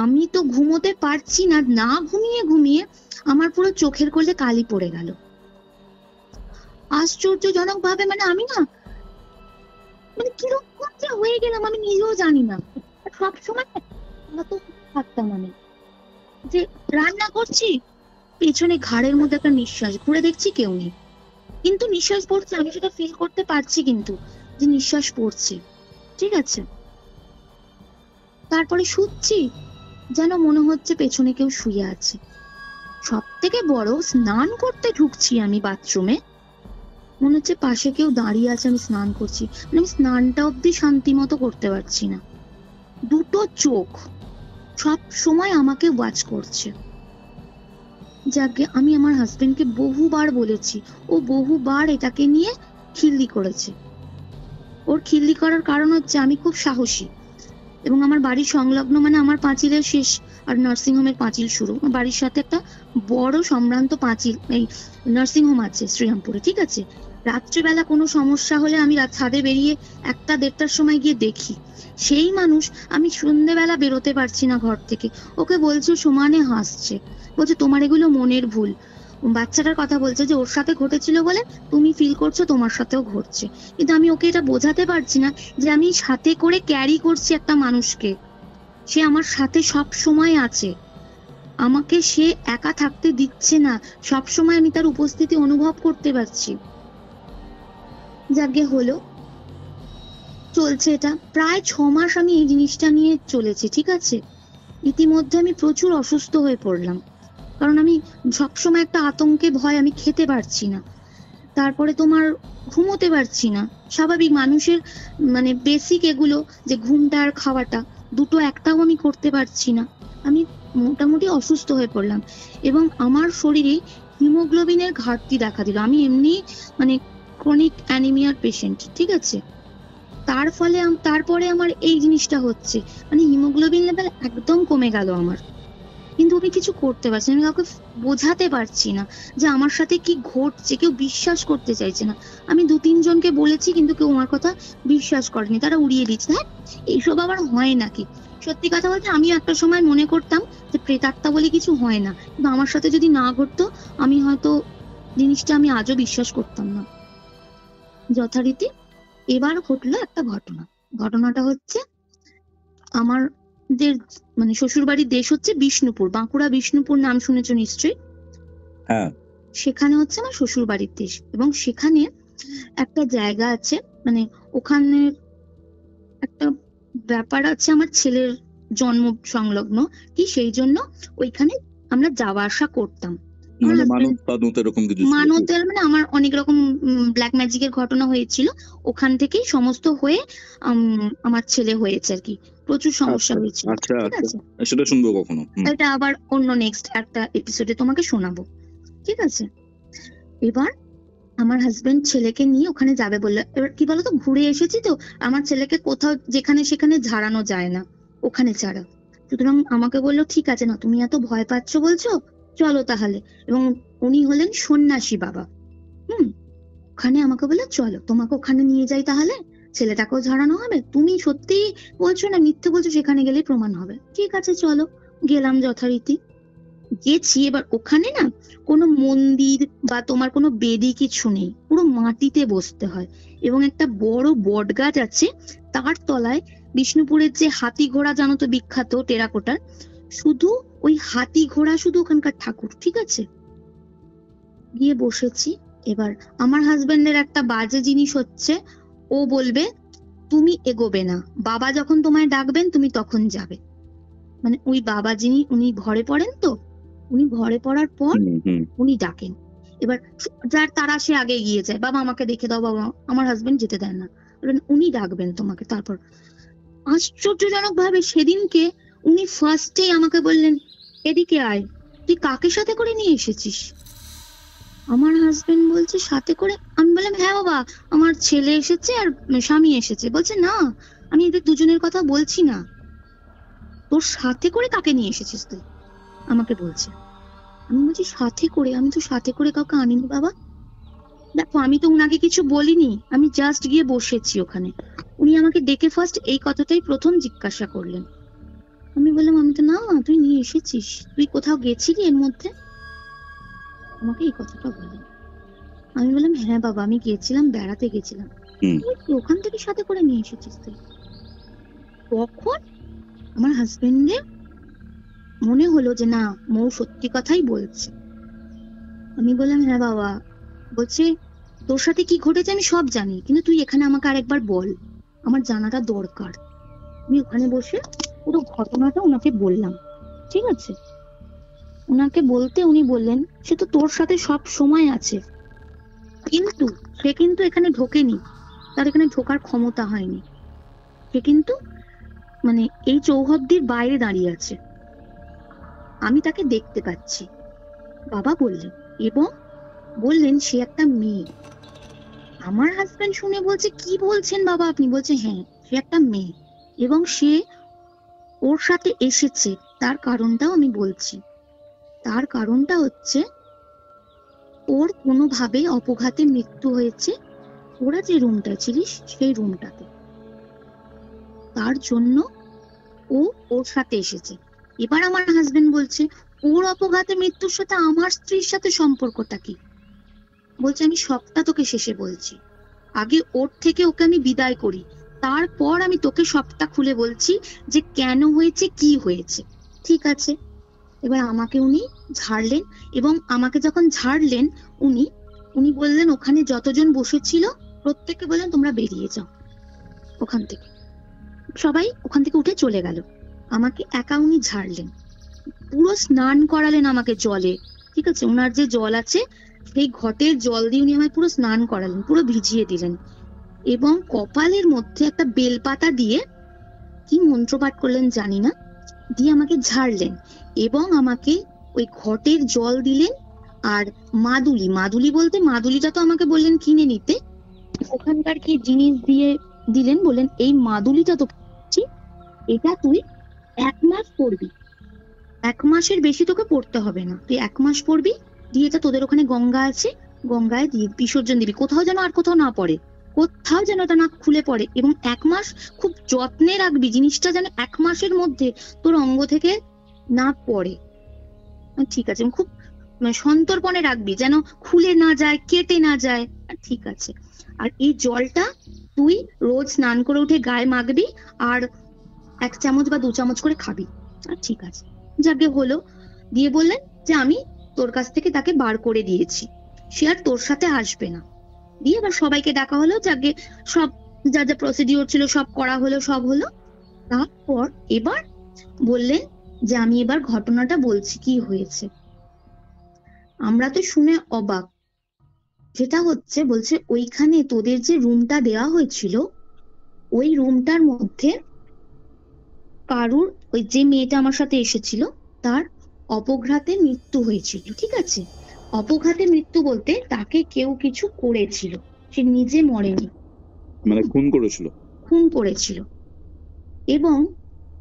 আমি তো ঘুমোতে পারছি না। না ঘুমিয়ে আমার পুরো চোখের কোলে কালি পড়ে গেল আশ্চর্যজনক ভাবে। মানে আমি না মানে কিরকম যে হয়ে গেলাম আমি নিজেও জানি না। সবসময় তো থাকতাম আমি, যে রান্না করছি, পেছনে ঘাড়ের মধ্যে একটা নিঃশ্বাস, ঘুরে দেখছি কেউ নেই, কিন্তু নিঃশ্বাস পড়ছে, আমি সেটা ফিল করতে পারছি কিন্তু যে নিঃশ্বাস পড়ছে, ঠিক আছে। তারপরে শুচ্ছি, যেন মনে হচ্ছে পেছনে কেউ শুয়ে আছে। সব থেকে বড়, স্নান করতে ঢুকছি আমি বাথরুমে, মনে হচ্ছে পাশে কেউ দাঁড়িয়ে আছে, আমি স্নান করছি, মানে আমি স্নানটা অব্দি শান্তি মতো করতে পারছি না। দুটো চোখ সব সময় আমাকে ওয়াচ করছে। যাকে আমি আমার হাজবেন্ডকে বহুবার বলেছি, ও বহুবার এটাকে নিয়ে খিল্লি করেছে। ওর খিল্লি করার কারণ হচ্ছে আমি খুব সাহসী এবং আমার বাড়ির সংলগ্ন, মানে আমার পাঁচিলের শেষ আর নার্সিংহোমের পাঁচিল শুরু। আমার বাড়ির সাথে একটা বড় সম্ভ্রান্ত পাঁচিল, এই নার্সিংহোম আছে শ্রীরামপুরে, ঠিক আছে। রাত্রিবেলা কোনো সমস্যা হলে আমি ছাদে বেরিয়ে 1টা-1:30টার সময় গিয়ে দেখি। সেই মানুষ আমি সন্ধ্যেবেলা বেরোতে পারছি না ঘর থেকে, ওকে বলছে, সমানে হাসছে, বলছে তোমার এগুলো মনের ভুল। বাচ্চাটার কথা বলছে যে ওর সাথে ঘটেছিল বলে তুমি ফিল করছো তোমার সাথেও ঘটছে, কিন্তু আমি ওকে এটা বোঝাতে পারছি না যে আমি সাথে করে ক্যারি করছি একটা মানুষকে, সে আমার সাথে সব সময় আছে, আমাকে সে একা থাকতে দিচ্ছে না, সব সময় আমি তার উপস্থিতি অনুভব করতে পারছি। যাকে হলো, চলছে এটা প্রায় 6 মাস আমি এই জিনিসটা নিয়ে চলেছি, ঠিক আছে। ইতিমধ্যে আমি প্রচুর অসুস্থ হয়ে পড়লাম, কারণ আমি সবসময় একটা আতঙ্কে ভয়, আমি খেতে পারছি না, তারপরে তোমার ঘুমোতে পারছি না। স্বাভাবিক মানুষের মানে বেসিক এগুলো, যে ঘুমটা আর খাওয়াটা, দুটো একটাও আমি করতে পারছি না। আমি মোটামুটি অসুস্থ হয়ে পড়লাম এবং আমার শরীরে হিমোগ্লোবিনের ঘাটতি দেখা দিল। আমি এমনি মানে ক্রনিক অ্যানিমিয়ার পেশেন্ট, ঠিক আছে। তার ফলে তারপরে আমার এই জিনিসটা হচ্ছে, মানে হিমোগ্লোবিন লেভেল একদম কমে গেল আমার, কিন্তু আমি কিছু করতে পারছি না, আমি কাউকে বোঝাতে পারছি না যে আমার সাথে কি ঘটছে, কেউ বিশ্বাস করতে চাইছে না। আমি 2-3 জনকে বলেছি, কিন্তু কেউ আমার কথা বিশ্বাস করেনি, তারা উড়িয়ে দিচ্ছে, হ্যাঁ এইসব আবার হয় নাকি। সত্যি কথা বলতে আমি একটা সময় মনে করতাম যে প্রেতাত্মা বলে কিছু হয় না, কিন্তু আমার সাথে যদি না ঘটতো আমি হয়তো জিনিসটা আমি আজও বিশ্বাস করতাম না। যথারীতি এবার ঘটলো একটা ঘটনা। ঘটনাটা হচ্ছে, আমাদের মানে শ্বশুর বাড়ির দেশ হচ্ছে বিষ্ণুপুর, বাঁকুড়া বিষ্ণুপুর নাম শুনেছো নিশ্চয়ই। হ্যাঁ, সেখানে হচ্ছে আমার শ্বশুর বাড়ির দেশ, এবং সেখানে একটা জায়গা আছে, মানে ওখানে একটা ব্যাপার আছে, আমার ছেলের জন্ম সংলগ্ন কি, সেই জন্য ওইখানে আমরা যাওয়া আসা করতাম। আমার মানে husband- মানত টানত এরকম কিছু ছিল? মানতের মানে আমার অনেক রকম ব্ল্যাক ম্যাজিকের ঘটনা হয়েছিল, ওখান থেকেই সমস্ত হয়ে আমার ছেলে হয়েছে আর কি, প্রচুর সমস্যা হয়েছিল, আচ্ছা ঠিক আচ্ছা, আছে। সেটা শুনবো কখনো। এটা আবার অন্য নেক্সট একটা এপিসোডে তোমাকে শোনাবো, ঠিক আছে। এবার আমার হাজবেন্ড ছেলেকে নিয়ে ওখানে যাবে বললো। এবার কি বলতো, ঘুরে এসেছি তো, আমার ছেলেকে কোথাও যেখানে সেখানে ঝাড়ানো যায় না ওখানে ছাড়া, সুতরাং আমাকে বললো ঠিক আছে, না তুমি এত ভয় পাচ্ছ বলছো, চলো তাহলে। এবং উনি হলেন সন্ন্যাসী বাবা। ওখানে আমাকে বললো চলো তোমাকে ওখানে নিয়ে যাই, তাহলে ছেলেটাকেও ঝাড়ানো হবে, তুমি সত্যি বলছো না মিথ্যে বলছো সেখানে গেলেই প্রমাণ হবে। ঠিক আছে চলো, গেলাম যথারীতি। গেছি, এবার ওখানে না কোনো মন্দির বা তোমার কোনো বেদি কিছু নেই, পুরো মাটিতে বসতে হয়, এবং একটা বড় বট গাছ আছে, তার তলায় বিষ্ণুপুরের যে হাতি ঘোড়া জানো তো বিখ্যাত টেরাকোটার, শুধু ওই হাতি ঘোড়া শুধু ওখানকার ঠাকুর, ঠিক আছে। গিয়ে বসেছি। এবার আমার হাজবেন্ডের একটা বাজে জিনিস হচ্ছে, ও বলবে তুমি এগোবে না, বাবা যখন তোমায় ডাকবেন তুমি তখন যাবে। মানে ওই বাবা যিনি, উনি ঘরে পড়েন তো, উনি ঘরে পড়ার পর উনি ডাকেন, এবার যার তারা সে আগে এগিয়ে যায়, বাবা আমাকে দেখে দাও, বাবা। আমার হাজবেন্ড যেতে দেন না, উনি ডাকবেন তোমাকে। তারপর আশ্চর্যজনক ভাবে সেদিনকে উনি ফার্স্টেই আমাকে বললেন, এদিকে আয়, তুই কাকে সাথে করে নিয়ে এসেছিস? আমার হাজবেন্ড বলছে সাথে করে? আমি বললাম হ্যাঁ বাবা, আমার ছেলে এসেছে আর স্বামী এসেছে। বলছে না, আমি এদের দুজনের কথা বলছি না, তোর সাথে করে কাকে নিয়ে এসেছিস তুই, আমাকে বলছে। আমি বলছি সাথে করে? আমি তো সাথে করে কাউকে আনিনি বাবা। দেখো আমি তো উনাকে কিছু বলিনি, আমি জাস্ট গিয়ে বসেছি ওখানে। উনি আমাকে ডেকে ফার্স্ট এই কথাটাই প্রথম জিজ্ঞাসা করলেন। আমি বললাম আমি তো, না তুই নিয়ে এসেছিস, তুই কোথাও গেছিলি এর মধ্যে, আমাকে এই কথাটা বললেন। আমি বললাম হ্যাঁ বাবা আমি গেছিলাম, বেড়াতে গেছিলাম। ওখান থেকে সাথে করে নিয়ে এসেছিস তুই? তখন আমার হাজবেন্ডের মনে হলো যে না, মৌ সত্যি কথাই বলছে। আমি বললাম হ্যাঁ বাবা। বলছে তোর সাথে কি ঘটেছে আমি সব জানি, কিন্তু তুই এখানে আমাকে আরেকবার বল, আমার জানাটা দরকার। আমি ওখানে বসে পুরো ঘটনাটা ওনাকে বললাম, ঠিক আছে। ওনাকে বলতে উনি বললেন সে তো তোর সাথে সব সময় আছে, কিন্তু সে কিন্তু এখানে ঢোকেনি, তার এখানে ঢোকার ক্ষমতা হয়নি, সে কিন্তু মানে এই চৌহদ্দির বাইরে দাঁড়িয়ে আছে, আমি তাকে দেখতে পাচ্ছি, বাবা বললেন। এবং বললেন সে একটা মেয়ে। আমার হাজবেন্ড শুনে বলছে, কি বলছেন বাবা আপনি? বলছে হ্যাঁ, সে একটা মেয়ে এবং সে ওর সাথে এসেছে। তার কারণটাও আমি বলছি। তার কারণটা হচ্ছে ওর কোনোভাবে অপঘাতে মৃত্যু হয়েছে, ওরা যে রুমটা ছিলিস সেই রুমটাতে, তার জন্য ও ওর সাথে এসেছে। এবার আমার হাজবেন্ড বলছে, ওর অপঘাতে মৃত্যুর সাথে আমার স্ত্রীর সাথে সম্পর্কটা কি? বলছে আমি সবটা তোকে শেষে বলছি, আগে ওর থেকে ওকে আমি বিদায় করি, তারপর আমি তোকে সবটা খুলে বলছি যে কেন হয়েছে, কি হয়েছে। ঠিক আছে। এবার আমাকে উনি ঝাড়লেন এবং আমাকে যখন ঝাড়লেন উনি বললেন ওখানে যতজন বসেছিল প্রত্যেককে বললেন তোমরা বেরিয়ে যাও ওখান থেকে। সবাই ওখান থেকে উঠে চলে গেল। আমাকে একা উনি ঝাড়লেন, পুরো স্নান করালেন আমাকে জলে। ঠিক আছে, ওনার যে জল আছে সেই ঘটের জল দিয়ে উনি আমায় পুরো স্নান করালেন, পুরো ভিজিয়ে দিলেন এবং কপালের মধ্যে একটা বেলপাতা দিয়ে কি মন্ত্র পাঠ করলেন জানি না, দিয়ে আমাকে ঝাড়লেন এবং আমাকে ওই ঘটের জল দিলেন। আর মাদুলি বলতে মাদুলিটা তো আমাকে বললেন কিনে নিতে, ওখানকার কি জিনিস দিয়ে দিলেন, বললেন এই মাদুলিটা তো এটা তুই 1 মাস পরবি, 1 মাসের বেশি তোকে পড়তে হবে না, তুই 1 মাস পরবি, দিয়ে এটা তোদের ওখানে গঙ্গা আছে, গঙ্গায় দিয়ে বিসর্জন দিবি, কোথাও যেন আর কোথাও না পড়ে, কোথাও যেন এটা না খুলে পড়ে, এবং 1 মাস খুব যত্নে রাখবি জিনিসটা যেন 1 মাসের মধ্যে তোর অঙ্গ থেকে না পড়ে। ঠিক আছে, খুব সন্তর্পণে রাখবি যেন খুলে না যায়, কেটে না যায়। ঠিক আছে। আর এই জলটা তুই রোজ স্নান করে উঠে গায়ে মাখবি আর 1 চামচ বা 2 চামচ করে খাবি। ঠিক আছে, যাকে হলো। দিয়ে বললেন যে আমি তোর কাছ থেকে তাকে বার করে দিয়েছি, সে আর তোর সাথে আসবে না। দিয়ে এবার সবাইকে ডাকা হলো, যাকে সব যা যা প্রসিডিওর ছিল সব করা হলো, সব হলো। তারপর এবার বললেন যে আমি এবার ঘটনাটা বলছি কি হয়েছে। আমরা তো শুনে অবাক। যেটা হচ্ছে, বলছে ওইখানে তোদের যে রুমটা দেওয়া হয়েছিল ওই রুমটার মধ্যে কারুর, ওই যে মেয়েটা আমার সাথে এসেছিল তার অপঘাতে মৃত্যু হয়েছিল। ঠিক আছে, অপঘাতে মৃত্যু বলতে তাকে কেউ কিছু করেছিল, সে নিজে মরেনি, মানে খুন করেছিল। খুন করেছিল এবং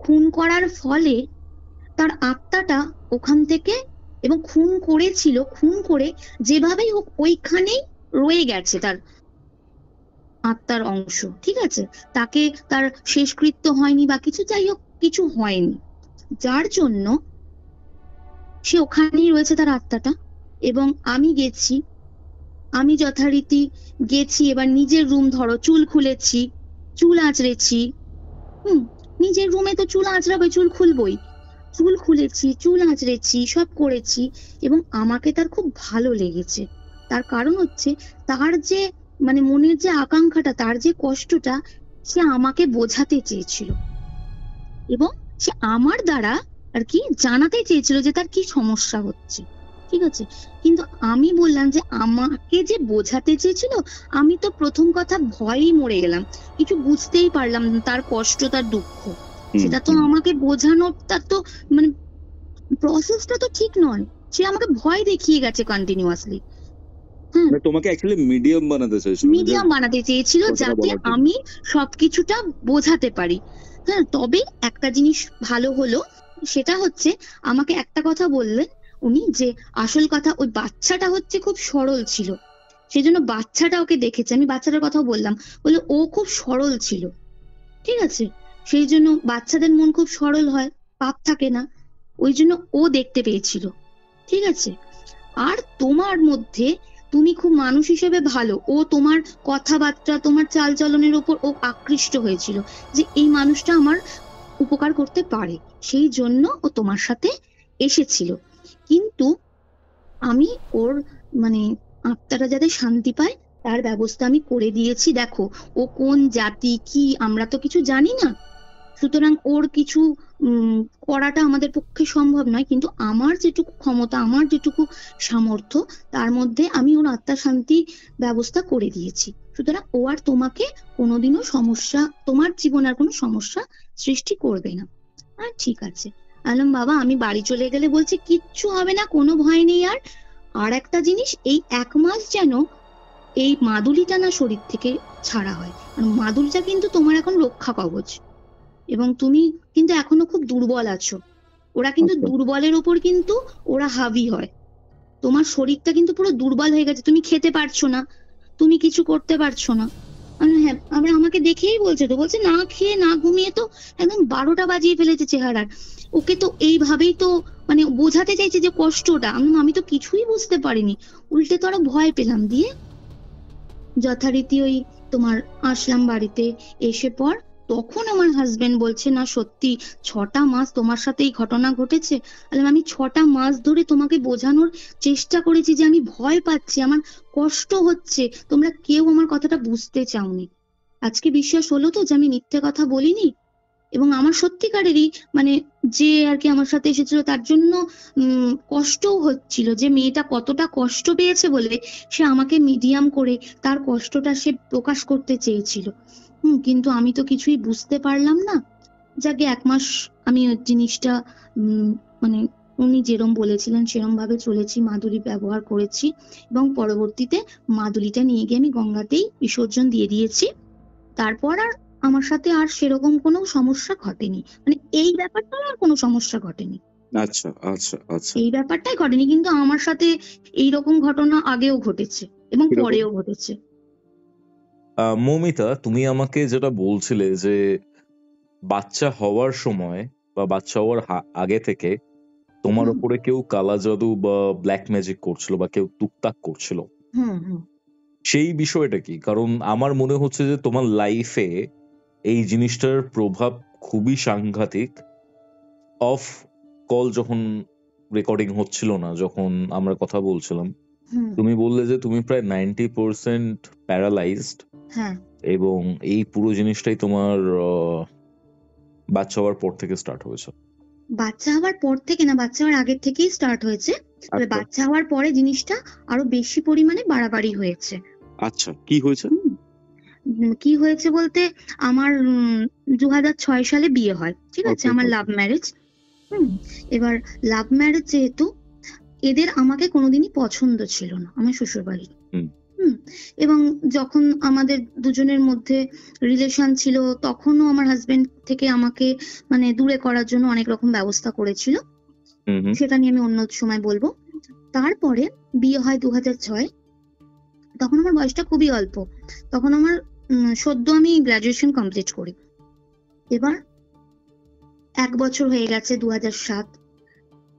খুন করার ফলে তার আত্মাটা ওখান থেকে, এবং খুন করেছিল, খুন করে যেভাবেই হোক ওইখানেই রয়ে গেছে তার আত্মার অংশ। ঠিক আছে, তাকে তার শেষকৃত্য হয়নি বা কিছু, যাই হোক কিছু হয়নি, যার জন্য সে ওখানেই রয়েছে তার আত্মাটা। এবং আমি গেছি, আমি যথারীতি গেছি, এবার নিজের রুম ধরো, চুল খুলেছি, চুল আঁচড়েছি। নিজের রুমে তো চুল আঁচড়াবে, চুল খুলবই, চুল খুলেছি, চুল আঁচড়েছি, সব করেছি। এবং আমাকে তার খুব ভালো লেগেছে। তার কারণ হচ্ছে তার যে মানে মনের যে আকাঙ্ক্ষাটা, তার যে কষ্টটা, সে আমাকে বোঝাতে চেয়েছিল এবং সে আমার দ্বারা আর কি জানাতে চেয়েছিল যে তার কি সমস্যা হচ্ছে। ঠিক আছে, কিন্তু আমি বললাম যে আমাকে যে বোঝাতে চেয়েছিল, আমি তো প্রথম কথা ভয়েই মরে গেলাম, কিছু বুঝতেই পারলাম না তার কষ্ট, তার দুঃখ। সেটা তো আমাকে বোঝানোর, তার তো মানে প্রসেসটা তো ঠিক নয়। সে আমাকে ভয় দেখিয়ে গেছে কন্টিনিউয়াসলি। তোমাকে অ্যাকচুয়ালি মিডিয়াম বানাতে চেয়েছিল, মিডিয়াম বানাতে চেয়েছিল যাতে আমি সবকিছুটা বোঝাতে পারি। হ্যাঁ, তবে একটা জিনিস ভালো হলো, সেটা হচ্ছে আমাকে একটা কথা বললেন উনি, যে আসল কথা ওই বাচ্চাটা হচ্ছে খুব সরল ছিল, সেই জন্য বাচ্চাটা ওকে দেখেছে। আমি বাচ্চাটার কথাও বললাম, বলে ও খুব সরল ছিল। ঠিক আছে, সেই জন্য বাচ্চাদের মন খুব সরল হয়, পাপ থাকে না, ওই জন্য ও দেখতে পেয়েছিল। ঠিক আছে, আর তোমার মধ্যে তুমি খুব মানুষ হিসেবে ভালো, ও তোমার কথাবার্তা, তোমার চালচলনের উপর ও আকৃষ্ট হয়েছিল যে এই মানুষটা আমার উপকার করতে পারে, সেই জন্য ও তোমার সাথে এসেছিল। কিন্তু আমি ওর মানে আত্মাটা যাতে শান্তি পায় তার ব্যবস্থা আমি করে দিয়েছি। দেখো, ও কোন জাতি কি আমরা তো কিছু জানি না, সুতরাং ওর কিছু করাটা আমাদের পক্ষে সম্ভব নয়, কিন্তু আমার যেটুকু ক্ষমতা, আমার যেটুকু সামর্থ্য, তার মধ্যে আমি ওর আত্মা শান্তি ব্যবস্থা করে দিয়েছি। সুতরাং ও আর তোমাকে কোনোদিনও সমস্যা, তোমার জীবনে আর কোনো সমস্যা সৃষ্টি করবে না। আর ঠিক আছে, বললাম বাবা আমি বাড়ি চলে গেলে বলছে কিচ্ছু হবে না, কোনো ভয় নেই। আর একটা জিনিস, এই 1 মাস যেন এই মাদুলিটা না শরীর থেকে ছাড়া হয়। আর মাদুলিটা কিন্তু তোমার এখন রক্ষা কবচ, এবং তুমি কিন্তু এখনো খুব দুর্বল আছো। ওরা কিন্তু আচ্ছা। দুর্বলের ওপর কিন্তু ওরা হাবি হয়। তোমার শরীরটা কিন্তু পুরো দুর্বল হয়ে গেছে, তুমি খেতে পারছো না, তুমি কিছু করতে পারছো না। হ্যাঁ, আবার আমাকে দেখেই বলছে, তো বলছে না খেয়ে না ঘুমিয়ে তো একদম 12টা বাজিয়ে ফেলেছে চেহারার। ওকে তো এইভাবেই তো মানে বোঝাতে চাইছে যে কষ্টটা। আমি তো কিছুই বুঝতে পারিনি, উল্টে তো আরো ভয় পেলাম। দিয়ে যথারীতি ওই তোমার আসলাম বাড়িতে। এসে পর তখন আমার হাজবেন্ড বলছে না সত্যি 6টা মাস তোমার সাথে এই ঘটনা ঘটেছে। আমি 6টা মাস ধরে তোমাকে বোঝানোর চেষ্টা করেছি যে আমি ভয় পাচ্ছি, আমার কষ্ট হচ্ছে, তোমরা কেউ আমার কথাটা বুঝতে চাওনি। আজকে বিশ্বাস হলো তো যে আমি মিথ্যে কথা বলিনি। এবং আমার সত্যিকারেরই মানে যে আর কি আমার সাথে এসেছিল তার জন্য কষ্টও হচ্ছিল, যে মেয়েটা কতটা কষ্ট পেয়েছে বলে সে আমাকে মিডিয়াম করে তার কষ্টটা সে প্রকাশ করতে চেয়েছিল। কিন্তু আমি তো কিছুই বুঝতে পারলাম না। যাকে 1 মাস আমি ওই জিনিসটা মানে উনি যেরম বলেছিলেন সেরম ভাবে চলেছি, মাদুলি ব্যবহার করেছি, এবং পরবর্তীতে মাদুলিটা নিয়ে গিয়ে আমি গঙ্গাতেই বিসর্জন দিয়ে দিয়েছি। তারপর আর আমার সাথে আর সেরকম কোনো সমস্যা ঘটেনি, মানে এই ব্যাপারটা আর কোনো সমস্যা ঘটেনি, আচ্ছা আচ্ছা আচ্ছা। এই ব্যাপারটাই ঘটেনি। কিন্তু আমার সাথে এইরকম ঘটনা আগেও ঘটেছে এবং কিরকম? পরেও ঘটেছে। মৌমিতা, তুমি আমাকে যেটা বলছিলে যে বাচ্চা হওয়ার সময় বা বাচ্চা হওয়ার আগে থেকে তোমার হুম উপরে কেউ কালা জাদু বা ব্ল্যাক ম্যাজিক করছিল বা কেউ টুকটাক করছিল, হুম হুম সেই বিষয়টা কি? কারণ আমার মনে হচ্ছে যে তোমার লাইফে এই জিনিসটার প্রভাব খুবই সাংঘাতিক। অফ কল যখন রেকর্ডিং হচ্ছিল না, যখন আমরা কথা বলছিলাম, হুম তুমি বললে যে তুমি প্রায় 90% প্যারালাইজড, হ্যাঁ, এবং এই পুরো জিনিসটাই তোমার বাচ্চা হওয়ার পর থেকে স্টার্ট হয়েছে। বাচ্চা হওয়ার পর থেকে না, বাচ্চা হওয়ার আগের থেকেই স্টার্ট হয়েছে। তবে আচ্ছা বাচ্চা হওয়ার পরে জিনিসটা আরো বেশি পরিমাণে বাড়াবাড়ি হয়েছে। আচ্ছা, কি হয়েছে? কি হয়েছে বলতে, আমার 2006 সালে বিয়ে হয়, ঠিক আছে, ওকে আমার ওকে। Love marriage. এবার লাভ ম্যারেজ যেহেতু, এদের আমাকে কোনোদিনই পছন্দ ছিল না, আমার শ্বশুর বাড়ির। হুম। এবং যখন আমাদের দুজনের মধ্যে রিলেশন ছিল তখনও আমার হাজবেন্ড থেকে আমাকে মানে দূরে করার জন্য অনেক রকম ব্যবস্থা করেছিল, হুম হুম। সেটা নিয়ে আমি অন্য সময় বলবো। তারপরে বিয়ে হয় 2006। তখন আমার বয়সটা খুবই অল্প, তখন আমার সদ্য আমি গ্রাজুয়েশন কমপ্লিট করি। এবার 1 বছর হয়ে গেছে, 2007।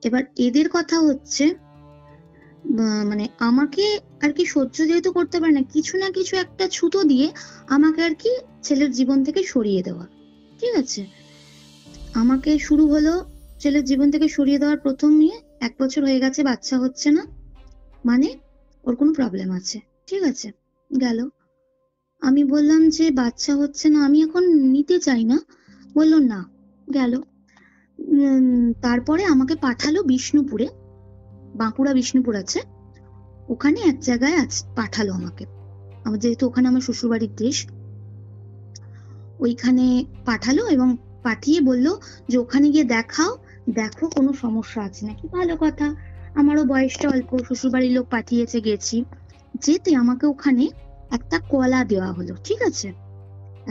এবার এদের কথা হচ্ছে মানে আমাকে আর কি সহ্য যেহেতু করতে পারে না, কিছু না কিছু একটা ছুতো দিয়ে আমাকে আর কি ছেলের জীবন থেকে সরিয়ে দেওয়া, ঠিক আছে। আমাকে শুরু হলো ছেলের জীবন থেকে সরিয়ে দেওয়ার প্রথম নিয়ে 1 বছর হয়ে গেছে, বাচ্চা হচ্ছে না, মানে ওর কোনো প্রবলেম আছে, ঠিক আছে। গেল, আমি বললাম যে বাচ্চা হচ্ছে না, আমি এখন নিতে চাই না। বললো না, গেল। তারপরে আমাকে পাঠালো বিষ্ণুপুরে, বাঁকুড়া বিষ্ণুপুর আছে ওখানে এক জায়গায় পাঠালো আমাকে। আমার যেহেতু ওখানে আমার শ্বশুরবাড়ির দেশ, ওইখানে পাঠালো এবং পাঠিয়ে বললো যে ওখানে গিয়ে দেখাও, দেখো কোনো সমস্যা আছে নাকি। ভালো কথা, আমারও বয়সটা অল্প, শ্বশুরবাড়ির লোক পাঠিয়েছে, গেছি। যেতে আমাকে ওখানে একটা কলা দেওয়া হলো, ঠিক আছে,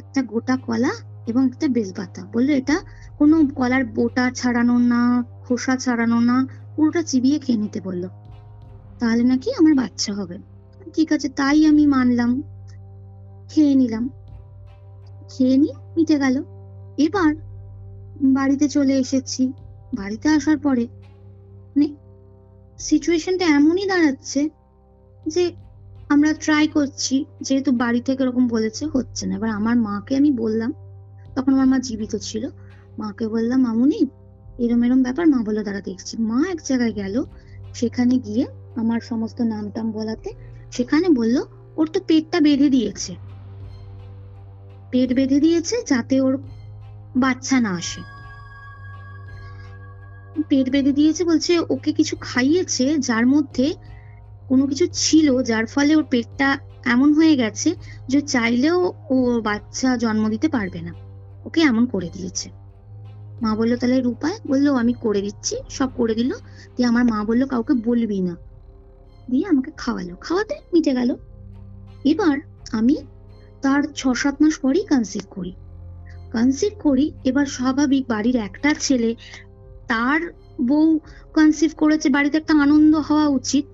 একটা গোটা কলা এবং একটা বেলপাতা। বললো এটা কোনো কলার বোটা ছাড়ানো না, খোসা ছাড়ানো না, পুরোটা চিবিয়ে খেয়ে নিতে বললো, তাহলে নাকি আমার বাচ্চা হবে। ঠিক আছে, তাই আমি মানলাম, খেয়ে নিলাম, খেয়ে নি মিটে গেল। এবার বাড়িতে চলে এসেছি, বাড়িতে আসার পরে মানে সিচুয়েশনটা এমনই দাঁড়াচ্ছে যে আমরা ট্রাই করছি, যেহেতু বাড়ি থেকে এরকম বলেছে, হচ্ছে না। এবার আমার মাকে আমি বললাম, তখন আমার মা জীবিত ছিল, মাকে বললাম মামুনি এরম এরম ব্যাপার। মা বললো দাঁড়া দেখছি। মা এক জায়গায় গেল, সেখানে গিয়ে আমার সমস্ত নাম টাম বলাতে সেখানে বললো ওর তো পেটটা বেঁধে দিয়েছে, পেট বেঁধে দিয়েছে যাতে ওর বাচ্চা না আসে। পেট বেঁধে দিয়েছে বলছে, ওকে কিছু খাইয়েছে যার মধ্যে কোনো কিছু ছিল যার ফলে ওর পেটটা এমন হয়ে গেছে যে চাইলেও ও বাচ্চা জন্ম দিতে পারবে না, ওকে এমন করে দিয়েছে। মা বললো তাহলে এর উপায়? বললো আমি করে দিচ্ছি। সব করে দিল। দিয়ে আমার মা বললো কাউকে বলবি না, দিয়ে আমাকে খাওয়ালো, খাওয়াতে মিটে গেল। এবার আমি তার 6-7 মাস পরেই কনসিভ করি। এবার স্বাভাবিক, বাড়ির একটা ছেলে, তার বউ কনসিভ করেছে, বাড়িতে একটা আনন্দ হওয়া উচিত।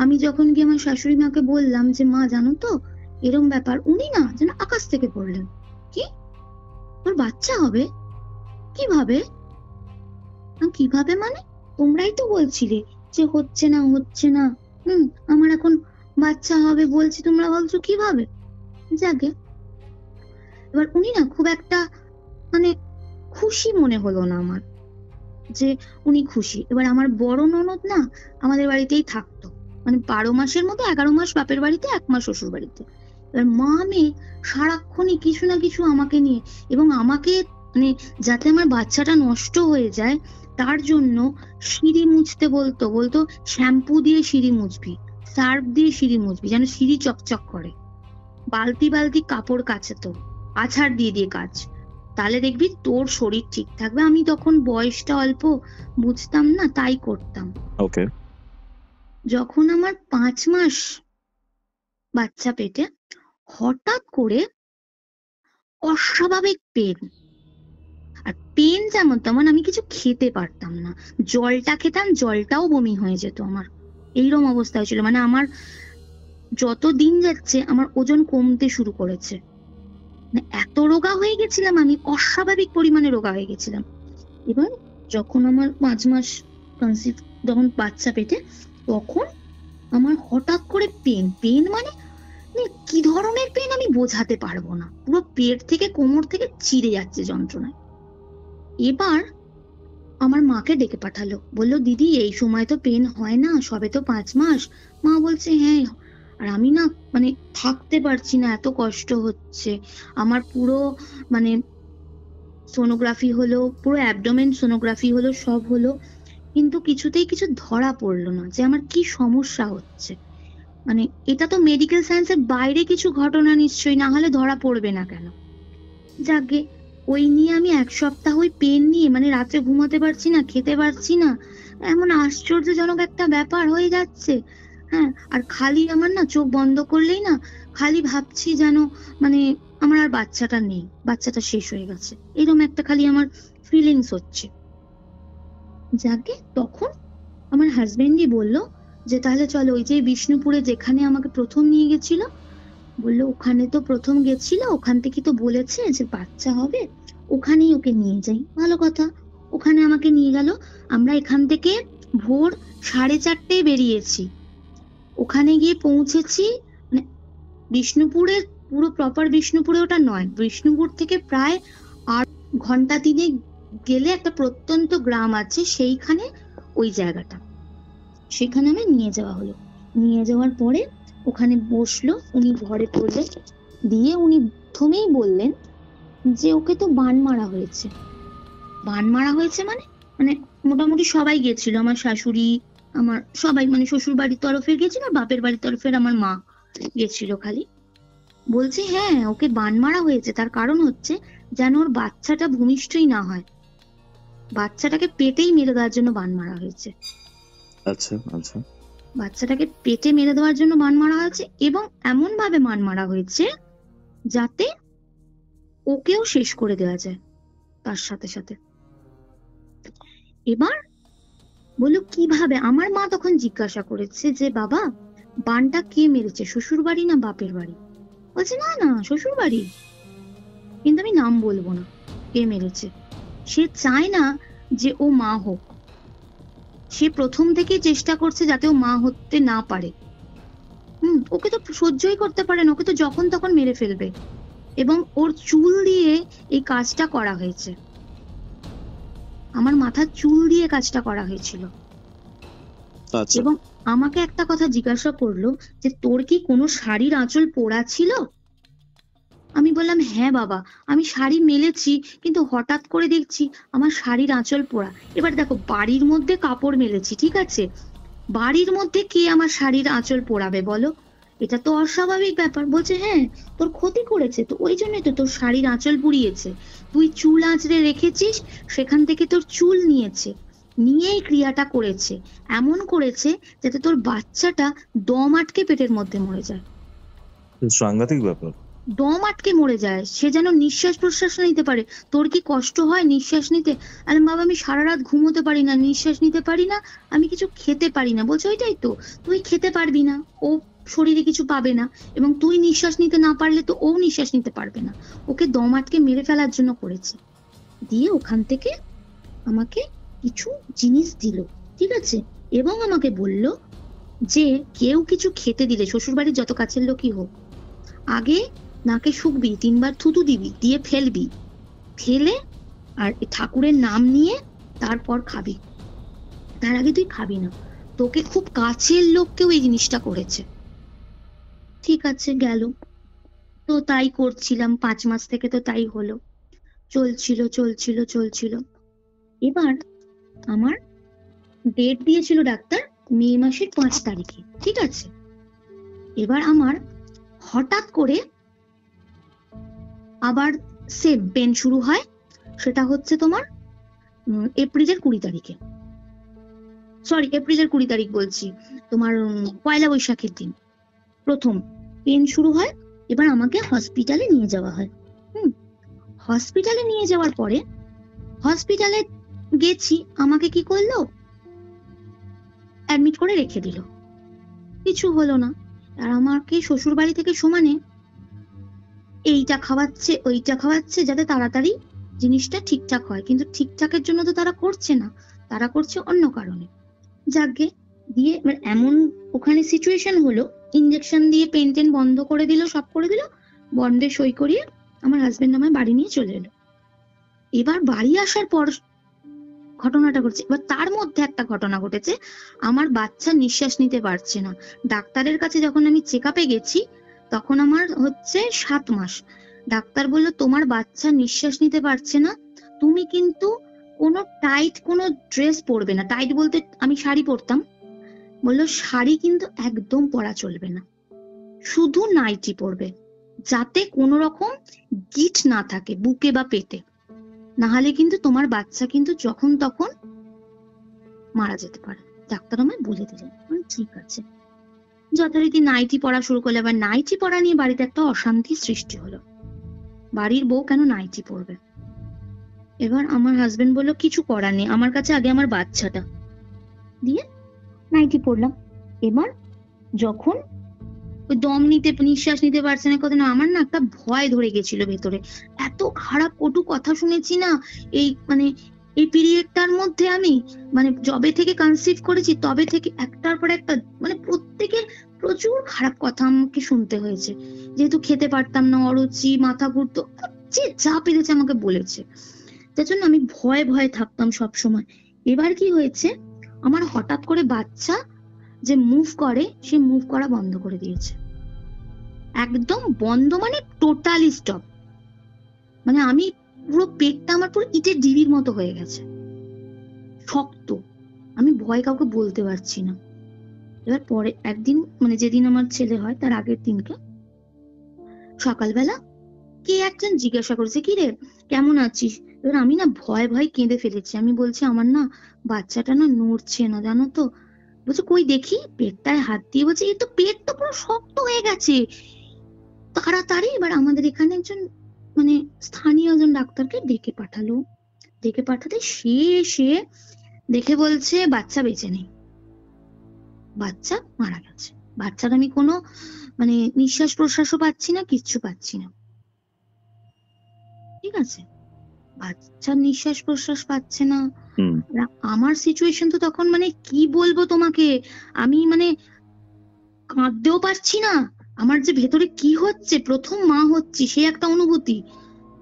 আমি যখন গিয়ে আমার শাশুড়ি মাকে বললাম যে মা জানো তো এরম ব্যাপার, উনি না যেন আকাশ থেকে পড়লেন। কি, তোর বাচ্চা হবে? কিভাবে? কিভাবে মানে? তোমরাই তো বলছিলে যে হচ্ছে না। আমার এখন বাচ্চা হবে বলছি, তোমরা বলছো কিভাবে? যাকে এবার উনি না খুব একটা মানে খুশি মনে হলো না আমার যে উনি খুশি। এবার আমার বড় ননদ না আমাদের বাড়িতেই থাকতো, মানে 12 মাসের মধ্যে 11 মাস বাপের বাড়িতে, 1 মাস শ্বশুর বাড়িতে। এবার মা মেয়ে সারাক্ষণই কিছু না কিছু আমাকে নিয়ে, এবং আমাকে মানে যাতে আমার বাচ্চাটা নষ্ট হয়ে যায় তার জন্য সিঁড়ি মুছতে বলতো শ্যাম্পু দিয়ে সিঁড়ি মুছবি, সার্ফ দিয়ে সিঁড়ি মুছবি, যেন সিঁড়ি চকচক করে। বালতি বালতি কাপড় কাচাতো, আছাড় দিয়ে কাচ, তাহলে দেখবি তোর শরীর ঠিক থাকবে। আমি তখন বয়সটা অল্প, বুঝতাম না, তাই করতাম। ওকে। যখন আমার 5 মাস বাচ্চা পেটে, হঠাৎ করে অস্বাভাবিক পেন। আর পেন যেমন তেমন, আমি কিছু খেতে পারতাম না। জলটা খেতাম, জলটাও বমি হয়ে যেত আমার। এইরকম অবস্থা হয়েছিল। মানে আমার যত দিন যাচ্ছে আমার ওজন কমতে শুরু করেছে। মানে এত রোগা হয়ে গেছিলাম আমি, অস্বাভাবিক পরিমাণে রোগা হয়ে গেছিলাম। এবার যখন আমার 5 মাস কনসিভ, যখন বাচ্চা পেটে, তখন আমার হঠাৎ করে পেন মানে কি ধরনের পেন আমি বোঝাতে পারবো না, পুরো পেট থেকে কোমর থেকে চিড়ে যাচ্ছে যন্ত্রণায়। এবার আমার মাকে ডেকে পাঠালো, বললো দিদি এই সময় তো পেন হয় না, সবে তো 5 মাস। মা বলছে হ্যাঁ, আর আমি না মানে থাকতে পারছি না, এত কষ্ট হচ্ছে আমার। পুরো মানে সোনোগ্রাফি হলো, পুরো অ্যাবডোমেন সোনোগ্রাফি হলো, সব হলো, কিন্তু কিছুতেই কিছু ধরা পড়লো না যে আমার কি সমস্যা হচ্ছে। মানে এটা তো মেডিকেল সায়েন্সের বাইরে কিছু ঘটনা নিশ্চয়ই, না হলে ধরা পড়বে না কেন? যাকে ওই নিয়ে আমি 1 সপ্তাহ ওই পেন নিয়ে, মানে রাত্রে ঘুমাতে পারছি না, খেতে পারছি না, এমন আশ্চর্যজনক একটা ব্যাপার হয়ে যাচ্ছে। হ্যাঁ, আর খালি আমার না চোখ বন্ধ করলেই না খালি ভাবছি যেন মানে আমার আর বাচ্চাটা নেই, বাচ্চাটা শেষ হয়ে গেছে, এরকম একটা খালি আমার ফিলিংস হচ্ছে। যাকে তখন আমার হাজবেন্ডই বললো যে তাহলে চলো ওই যে বিষ্ণুপুরে যেখানে আমাকে প্রথম নিয়ে গেছিল, বললো ওখানে তো প্রথম গেছিল, ওখান থেকে তো বলেছে যে বাচ্চা হবে, ওখানেই ওকে নিয়ে যাই। ভালো কথা, ওখানে আমাকে নিয়ে গেল। আমরা এখান থেকে ভোর 4:30 বেরিয়েছি, ওখানে গিয়ে পৌঁছেছি মানে বিষ্ণুপুরের, পুরো প্রপার বিষ্ণুপুরে ওটা নয়, বিষ্ণুপুর থেকে প্রায় 8 ঘন্টা 3 গেলে একটা প্রত্যন্ত গ্রাম আছে, সেইখানে ওই জায়গাটা, সেখানে আমি নিয়ে যাওয়া হলো। নিয়ে যাওয়ার পরে ওখানে বসলো, উনি ঘরে পড়লেন, দিয়ে উনি প্রথমেই বললেন যে ওকে তো বান মারা হয়েছে। বান মারা হয়েছে মানে মানে মোটামুটি সবাই গেছিল, আমার শাশুড়ি, আমার সবাই, মানে শ্বশুর বাড়ির তরফের গেছিল, বাপের বাড়ির তরফের আমার মা গেছিল খালি। বলছে হ্যাঁ ওকে বান মারা হয়েছে, তার কারণ হচ্ছে যেন ওর বাচ্চাটা ভূমিষ্ঠই না হয়, বাচ্চাটাকে পেটেই মেরে দেওয়ার জন্য বান মারা হয়েছে। আচ্ছা আচ্ছা। বাচ্চাটাকে পেটে মেরে দেওয়ার জন্য বান মারা হয়েছে, এবং এমন ভাবে বান মারা হয়েছে যাতে ওকেও শেষ করে দেওয়া যায় তার সাথে সাথে। এবার বললো কিভাবে? আমার মা তখন জিজ্ঞাসা করেছে যে বাবা বানটা কে মেরেছে, শ্বশুর বাড়ি না বাপের বাড়ি? বলছে না না শ্বশুর বাড়ি, কিন্তু আমি নাম বলবো না কে মেরেছে। সে চায় না যে ও মা হোক, সে প্রথম থেকেই চেষ্টা করছে যাতে ও মা হতে না পারে। ওকে তো সহ্যই করতে পারে না, ওকে তো যখন তখন মেরে ফেলবে, এবং ওর চুল দিয়ে এই কাজটা করা হয়েছে, আমার মাথার চুল দিয়ে কাজটা করা হয়েছিল। আচ্ছা। এবং আমাকে একটা কথা জিজ্ঞাসা করলো যে তোর কি কোনো শাড়ির আঁচল পোড়া ছিল? আমি বললাম হ্যাঁ বাবা, আমি শাড়ি মেলেছি, কিন্তু হঠাৎ করে দেখছি আমার শাড়ির আঁচল পোড়া। এবার দেখো বাড়ির মধ্যে কাপড় মেলেছি, ঠিক আছে, বাড়ির মধ্যে কে আমার শাড়ির আঁচল পোড়াবে বলো? এটা তো অস্বাভাবিক ব্যাপার। বলছে হ্যাঁ তোর ক্ষতি করেছে তো, ওই জন্যই তো তোর শাড়ির আঁচল পুড়িয়েছে, তুই চুল আঁচড়ে রেখেছিস, সেখান থেকে তোর চুল নিয়েছে, নিয়েই ক্রিয়াটা করেছে, এমন করেছে যাতে তোর বাচ্চাটা দম আটকে পেটের মধ্যে মরে যায়, সাংঘাতিক ব্যাপার। দম আটকে মরে যায়, সে যেন নিঃশ্বাস প্রশ্বাস নিতে পারে। তোর কি কষ্ট হয় নিঃশ্বাস নিতে? আরে বাবা আমি সারা রাত ঘুমোতে পারি না, নিঃশ্বাস নিতে পারি না, আমি কিছু খেতে পারি না। বলছে ওইটাই তো, তুই খেতে পারবি না, ও শরীরে কিছু পাবে না, এবং তুই নিঃশ্বাস নিতে না পারলে তো ও নিঃশ্বাস নিতে পারবে না, ওকে দম আটকে মেরে ফেলার জন্য করেছে। দিয়ে ওখান থেকে আমাকে কিছু জিনিস দিল, ঠিক আছে, এবং আমাকে বলল যে কেউ কিছু খেতে দিলে, শ্বশুরবাড়ির যত কাছের লোকই হোক, আগে নাকে শুকবি, 3 বার থুতু দিবি, দিয়ে ফেলবি, ফেলে আর ঠাকুরের নাম নিয়ে তারপর খাবি, তার আগে তুই খাবি না। তোকে খুব কাছের লোককেও এই জিনিসটা করেছে। ঠিক আছে গেল, তো তাই করছিলাম 5 মাস থেকে, তো তাই হলো, চলছিল চলছিল চলছিল। এবার আমার ডেট দিয়েছিল ডাক্তার মে মাসের 5 তারিখে, ঠিক আছে। এবার আমার হঠাৎ করে আবার সেম পেন শুরু হয়, সেটা হচ্ছে তোমার এপ্রিলের 20 তারিখে, সরি এপ্রিলের 20 তারিখ বলছি, তোমার পয়লা বৈশাখের দিন প্রথম পেন শুরু হয়। এবার আমাকে হসপিটালে নিয়ে যাওয়া হয়। হসপিটালে নিয়ে যাওয়ার পরে, হসপিটালে গেছি, আমাকে কি করলো, অ্যাডমিট করে রেখে দিল, কিছু হলো না। আর আমাকে শ্বশুর বাড়ি থেকে সমানে এইটা খাওয়াচ্ছে ওইটা খাওয়াচ্ছে যাতে তাড়াতাড়ি জিনিসটা ঠিকঠাক হয়, কিন্তু ঠিকঠাকের জন্য তো তারা করছে না, তারা করছে অন্য কারণে। যাকে দিয়ে এবার এমন ওখানে সিচুয়েশন হলো, ইঞ্জেকশন দিয়ে পেন টেন বন্ধ করে দিল, সব করে দিল, বন্ডে সই করিয়ে আমার হাজবেন্ড আমায় বাড়ি নিয়ে চলে এলো। এবার বাড়ি আসার পর ঘটনাটা ঘটছে, এবার তার মধ্যে একটা ঘটনা ঘটেছে, আমার বাচ্চা নিঃশ্বাস নিতে পারছে না। ডাক্তারের কাছে যখন আমি চেক আপে গেছি তখন আমার হচ্ছে 7 মাস। ডাক্তার বললো তোমার বাচ্চা নিঃশ্বাস নিতে পারছে না, তুমি কিন্তু কোনো টাইট কোনো ড্রেস পরবে না। টাইট বলতে আমি শাড়ি পরতাম, বললো শাড়ি কিন্তু একদম পরা চলবে না, শুধু নাইটি পরবে, যাতে কোনো রকম গিট না থাকে বুকে বা পেটে, না হলে কিন্তু তোমার বাচ্চা কিন্তু যখন তখন মারা যেতে পারে। ডাক্তার আমায় বলে দিলেন। ঠিক আছে, যথারীতি নাইটি পরা শুরু করলে। আবার নাইটি পরা নিয়ে বাড়িতে একটা অশান্তি সৃষ্টি হলো, বাড়ির বউ কেন নাইটি পরবে। এবার আমার হাজবেন্ড বললো কিছু করার নেই, আমার কাছে আগে আমার বাচ্চাটা, দিয়ে নাইটি পরলাম। এবার যখন ওই দম নিতে নিঃশ্বাস নিতে পারছে না, কথা না, আমার না একটা ভয় ধরে গেছিল ভেতরে, এত খারাপ কটু কথা শুনেছি না এই মানে এই পিরিয়ডটার মধ্যে। আমি মানে যবে থেকে কনসিভ করেছি তবে থেকে একটার পর একটা মানে প্রত্যেকের প্রচুর খারাপ কথা আমাকে শুনতে হয়েছে, যেহেতু খেতে পারতাম না, অরুচি, মাথা ঘুরতো, যে যা পেরেছে আমাকে বলেছে, তার জন্য আমি ভয়ে ভয়ে থাকতাম সব সময়। এবার কি হয়েছে, আমার হঠাৎ করে বাচ্চা যে মুভ করে, সে মুভ করা বন্ধ করে দিয়েছে, একদম বন্ধ, মানে টোটালি স্টপ। মানে আমি পুরো পেটটা আমার পুরো ইটের ডিবির মতো হয়ে গেছে, শক্ত, আমি ভয় কাউকে বলতে পারছি না। এবার পরে একদিন মানে যেদিন আমার ছেলে হয় তার আগের দিনকে সকালবেলা কে একজন জিজ্ঞাসা করেছে কি রে কেমন আছিস। এবার আমি না ভয় ভয় কেঁদে ফেলেছি, আমি বলছি আমার না বাচ্চাটা না নড়ছে না জানো তো। বলছে কই দেখি, পেটটায় হাত দিয়ে বলছে এই তো পেট তো পুরো শক্ত হয়ে গেছে তাড়াতাড়ি। এবার আমাদের এখানে একজন মানে স্থানীয় একজন ডাক্তারকে ডেকে পাঠালো, ডেকে পাঠাতে সে দেখে বলছে বাচ্চা বেঁচে নেই, বাচ্চা মারা গেছে। বাচ্চার আমি কোনো মানে নিঃশ্বাস প্রশ্বাসও পাচ্ছি না, কিচ্ছু পাচ্ছি না, ঠিক আছে, বাচ্চার নিঃশ্বাস প্রশ্বাস পাচ্ছে না। আমার সিচুয়েশন তো তখন মানে কি বলবো তোমাকে, আমি মানে কাঁদতেও পারছি না, আমার যে ভেতরে কি হচ্ছে, প্রথম মা হচ্ছি সে একটা অনুভূতি,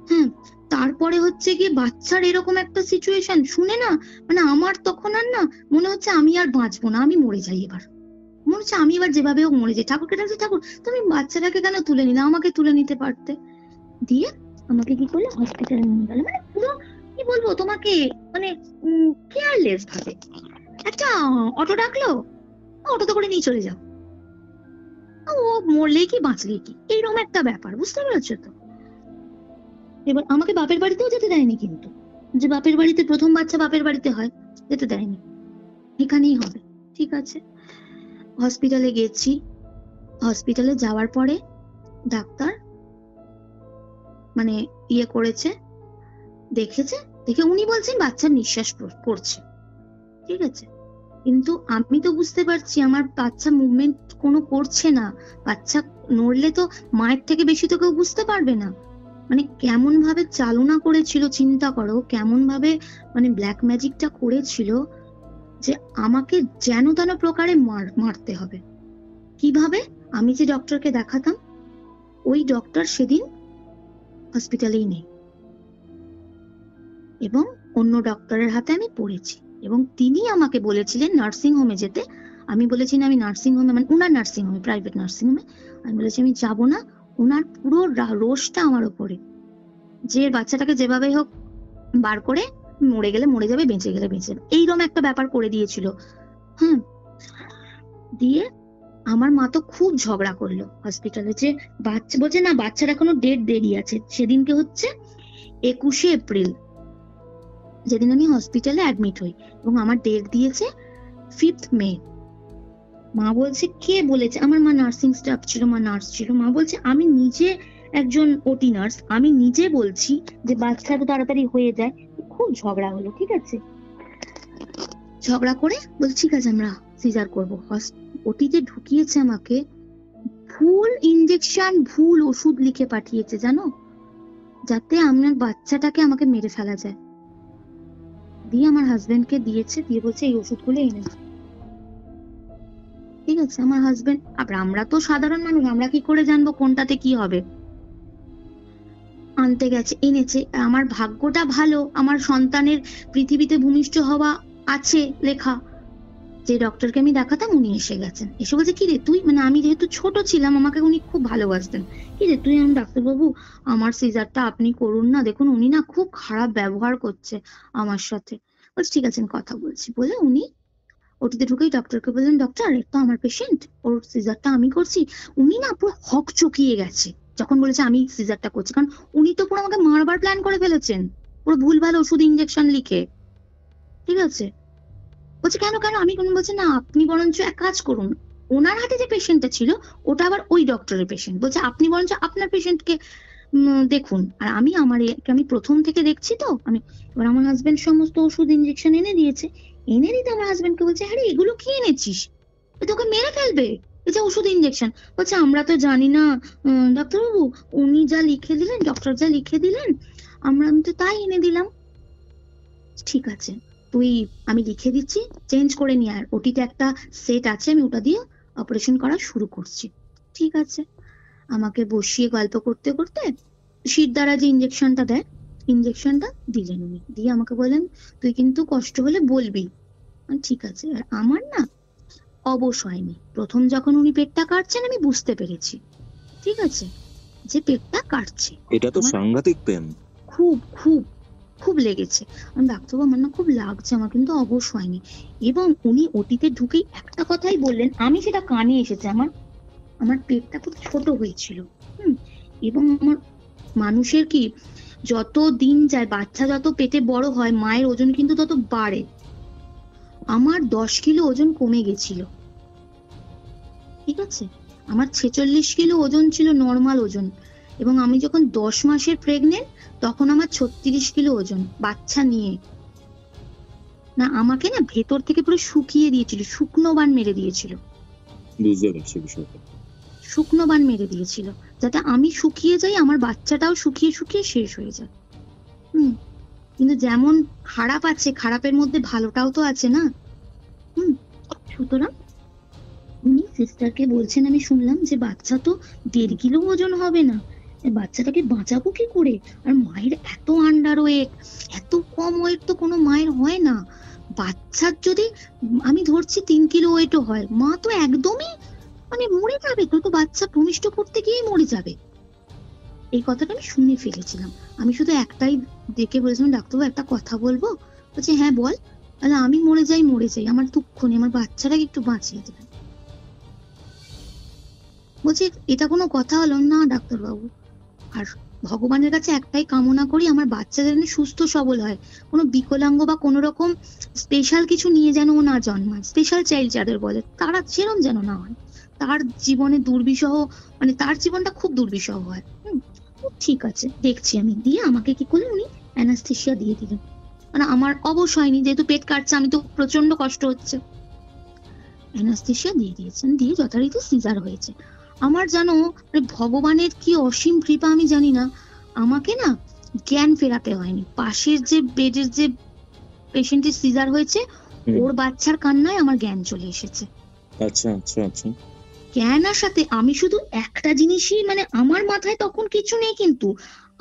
হ্যাঁ, তারপরে হচ্ছে গিয়ে বাচ্চার এরকম একটা সিচুয়েশন শুনে না মানে আমার তখন আর না মনে হচ্ছে আমি আর বাঁচবো না, আমি মরে যাই। এবার মনে হচ্ছে আমি এবার যেভাবে হোক মরে যাই। ঠাকুরকে ডাকছি, ঠাকুর তুমি বাচ্চাটাকে কেন তুলে নিলে, আমাকে তুলে নিতে পারতে। দিয়ে আমাকে কি করলো, হসপিটালে নিয়ে গেল, মানে পুরো কি বলবো তোমাকে, মানে কেয়ারলেস ভাবে একটা অটো ডাকলো, অটোতে করে নিয়ে চলে যাও, ও মরলে কি বাঁচলে কি, এইরকম একটা ব্যাপার, বুঝতে পেরেছো তো। এবার আমাকে বাপের বাড়িতেও যেতে দেয়নি, কিন্তু যে বাপের বাড়িতে প্রথম বাচ্চা বাপের বাড়িতে হয়, যেতে দেয়নি, এখানেই হবে। ঠিক আছে, হসপিটালে গেছি। হসপিটালে যাওয়ার পরে ডাক্তার মানে ইয়ে করেছে, দেখেছে, দেখে উনি বলছেন বাচ্চার নিঃশ্বাস পড়ছে। ঠিক আছে, কিন্তু আমি তো বুঝতে পারছি আমার বাচ্চা মুভমেন্ট কোনো করছে না, বাচ্চা নড়লে তো মায়ের থেকে বেশি তো কেউ বুঝতে পারবে না। মানে কেমন ভাবে চালনা করেছিল, চিন্তা করো কেমন ভাবে মানে ব্ল্যাক ম্যাজিকটা করেছিল, যে আমাকে যেন তেন প্রকারে মারতে হবে। কিভাবে? আমি যে ডক্টরকে দেখাতাম ওই ডক্টর সেদিন হসপিটালেই নেই, এবং অন্য ডক্টরের হাতে আমি পড়েছি, এবং তিনি আমাকে বলেছিলেন নার্সিং হোমে যেতে। আমি বলেছি না আমি নার্সিং হোমে, মানে উনার নার্সিং হোমে, প্রাইভেট নার্সিং হোমে, আমি বলেছি আমি যাব না। ওনার পুরো রোষটা আমার উপরে, যে বাচ্চাটাকে যেভাবে হোক বার করে, মরে গেলে মরে যাবে, বেঁচে গেলে বেঁচে যাবে, এইরকম একটা ব্যাপার করে দিয়েছিল। হ্যাঁ, দিয়ে আমার মা তো খুব ঝগড়া করলো হসপিটালে, যে বাচ্চা বলছে না বাচ্চার এখনো ডেট দেরি আছে। সেদিনকে হচ্ছে 21শে এপ্রিল, যেদিন আমি হসপিটালে অ্যাডমিট হই, এবং আমার ডেট দিয়েছে 5th মে। মা বলছে কে বলেছে? আমার মা নার্সিং স্টাফ ছিল, মা নার্স ছিল। মা বলছে আমি নিজে একজন ওটি নার্স, আমি নিজে বলছি যে বাচ্চা তো তাড়াতাড়ি হয়ে যায়। খুব ঝগড়া হলো। ঠিক আছে, ঝগড়া করে বলছি ঠিক আছে আমরা সিজার করবো। ওটিতে ঢুকিয়েছে আমাকে, ভুল ইনজেকশন, ভুল ওষুধ লিখে পাঠিয়েছে জানো, যাতে আমার বাচ্চাটাকে আমাকে মেরে ফেলা যায়। দিয়ে আমার হাজবেন্ডকে দিয়েছে, দিয়ে বলছে এই ওষুধগুলো এনে। ঠিক আছে, আমার হাজবেন্ড, আমরা তো সাধারণ মানুষ, আমরা কি করে জানবো কোনটাতে কি হবে। আনতে গেছে, এনেছে। আমার ভাগ্যটা ভালো, আমার সন্তানের পৃথিবীতে ভূমিষ্ঠ হওয়া আছে লেখা। যে ডক্টরকে আমি দেখাতাম উনি এসে গেছেন, এসে বলছে কি রে তুই, মানে আমি যেহেতু ছোট ছিলাম আমাকে উনি খুব ভালোবাসতেন, কি রে তুই, আমি ডাক্তারবাবু আমার সিজারটা আপনি করুন না, দেখুন উনি না খুব খারাপ ব্যবহার করছে আমার সাথে। বলছি ঠিক আছে আমি কথা বলছি। বলে উনি ওটিতে ঢুকেই ডক্টরকে বললেন ডক্টর এ তো আমার পেশেন্ট, ওর সিজারটা আমি করছি। উনি না পুরো হক চকিয়ে গেছে যখন বলেছে আমি সিজারটা করছি, কারণ উনি তো পুরো আমাকে মারবার প্ল্যান করে ফেলেছেন, পুরো ভুলভাল ওষুধ ইনজেকশন লিখে। ঠিক আছে, বলছে কেন কেন, আমি কোন, বলছে না আপনি বরঞ্চ এক কাজ করুন, ওনার হাতে যে পেশেন্টটা ছিল ওটা আবার ওই ডক্টরের পেশেন্ট, বলছে আপনি বরঞ্চ আপনার পেশেন্টকে দেখুন, আর আমি প্রথম থেকে দেখছি তো আমি। এবার আমার হাজবেন্ড সমস্ত ওষুধ ইনজেকশন এনে দিয়েছে, এনে দিতে আমার হাজবেন্ডকে বলছে হ্যাঁ এগুলো কি এনেছিস, তোকে মেরে ফেলবে, এই যে ওষুধ ইনজেকশন। বলছে আমরা তো জানি না ডাক্তারবাবু, উনি যা লিখে দিলেন, ডক্টর যা লিখে দিলেন আমরা তো তাই এনে দিলাম। ঠিক আছে তুই, আমি লিখে দিচ্ছি, চেঞ্জ করে নিয়ে আর ওটিতে একটা সেট আছে, আমি ওটা দিয়ে অপারেশন করা শুরু করছি। ঠিক আছে, আমাকে বসিয়ে গল্প করতে করতে শীত দ্বারা যে ইনজেকশনটা দেয়, ইনজেকশনটা দিলেন উনি, দিয়ে আমাকে বললেন তুই কিন্তু কষ্ট হলে বলবি। ঠিক আছে, আর আমার না অবশ হয়নি। প্রথম যখন উনি পেটটা কাটছেন আমি বুঝতে পেরেছি, ঠিক আছে, যে পেটটা কাটছে। এটা তো সাংঘাতিক পেন, খুব খুব খুব লেগেছে। আমি ডাক্তারবাবু আমার না খুব লাগছে, আমার কিন্তু অবশ হয়নি। এবং উনি ওটিতে ঢুকেই একটা কথাই বললেন, আমি সেটা কানে এসেছে, আমার পেটটা খুব ছোট হয়েছিল। এবং আমার মানুষের কি যত দিন যায়, বাচ্চা যত পেটে বড় হয় মায়ের ওজন কিন্তু তত বাড়ে। আমার 10 কিলো ওজন কমে গেছিল। ঠিক আছে, আমার 46 কিলো ওজন ছিল নর্মাল ওজন, এবং আমি যখন 10 মাসের প্রেগনেন্ট তখন আমার 36 কিলো ওজন, বাচ্চা নিয়ে। না আমাকে না ভেতর থেকে পুরো শুকিয়ে দিয়েছিল, শুকনো বান মেরে দিয়েছিল। বুঝতে পারছি বিষয়টা, শুকনো বান মেরে দিয়েছিল, যাতে আমি শুকিয়ে যাই, আমার বাচ্চাটাও শুকিয়ে শুকিয়ে শেষ হয়ে যায়। কিন্তু যেমন খারাপ আছে, খারাপের মধ্যে ভালোটাও তো আছে না। সুতরাং উনি সিস্টারকে বলছেন, আমি শুনলাম যে বাচ্চা তো 1.5 কিলো ওজন হবে না, বাচ্চাটাকে বাঁচাবো কি করে? আর মায়ের এত আন্ডার ওয়েট, এত কম ওয়েট তো কোনো মায়ের হয় না। বাচ্চার যদি আমি ধরছি 3 কিলো ওয়েটও হয়, মা তো একদমই মানে মরে যাবে, তো বাচ্চা ভূমিষ্ঠ করতে গিয়ে মরে যাবে। এই কথাটা আমি শুনে ফেলেছিলাম। আমি শুধু একটাই দেখে বলেছিলাম ডাক্তারবাবু একটা কথা বলবো? বলছে হ্যাঁ বল। তাহলে আমি মরে যাই, আমার দুঃখ নেই, আমার বাচ্চাটাকে একটু বাঁচিয়ে দেবেন। বলছি এটা কোনো কথা হলো না ডাক্তারবাবু। আর ভগবানের কাছে একটাই কামনা করি আমার বাচ্চা যেন সুস্থ সবল হয়, কোনো বিকলাঙ্গ বা কোনো রকম স্পেশাল কিছু নিয়ে যেন ও না জন্মায়, স্পেশাল চাইল্ড যাদের বলে তারা সেরম যেন না হয়, তার জীবনে দুর্বিষহ, মানে তার জীবনটা খুব দুর্বিষহ হয়। তো ঠিক আছে দেখছি আমি। দিয়ে আমাকে কি করলেন উনি, অ্যানাস্থেসিয়া দিয়ে দিলেন। মানে আমার অবশ হয়নি, যেহেতু পেট কাটছে, আমি তো প্রচন্ড কষ্ট হচ্ছে। অ্যানাস্থেসিয়া দিয়ে দিয়েছেন, দিয়ে যথারীতি সিজার হয়েছে। আমার জানো মানে ভগবানের কি অসীম কৃপা আমি জানি না, আমাকে না জ্ঞান ফেরাতে হয়নি। পাশের যে বেডের যে পেশেন্টের সিজার হয়েছে, ওর বাচ্চার কান্নায় আমার জ্ঞান চলে এসেছে। আচ্ছা আচ্ছা আচ্ছা। জ্ঞান আসাতে আমি শুধু একটা জিনিসই, মানে আমার মাথায় তখন কিছু নেই, কিন্তু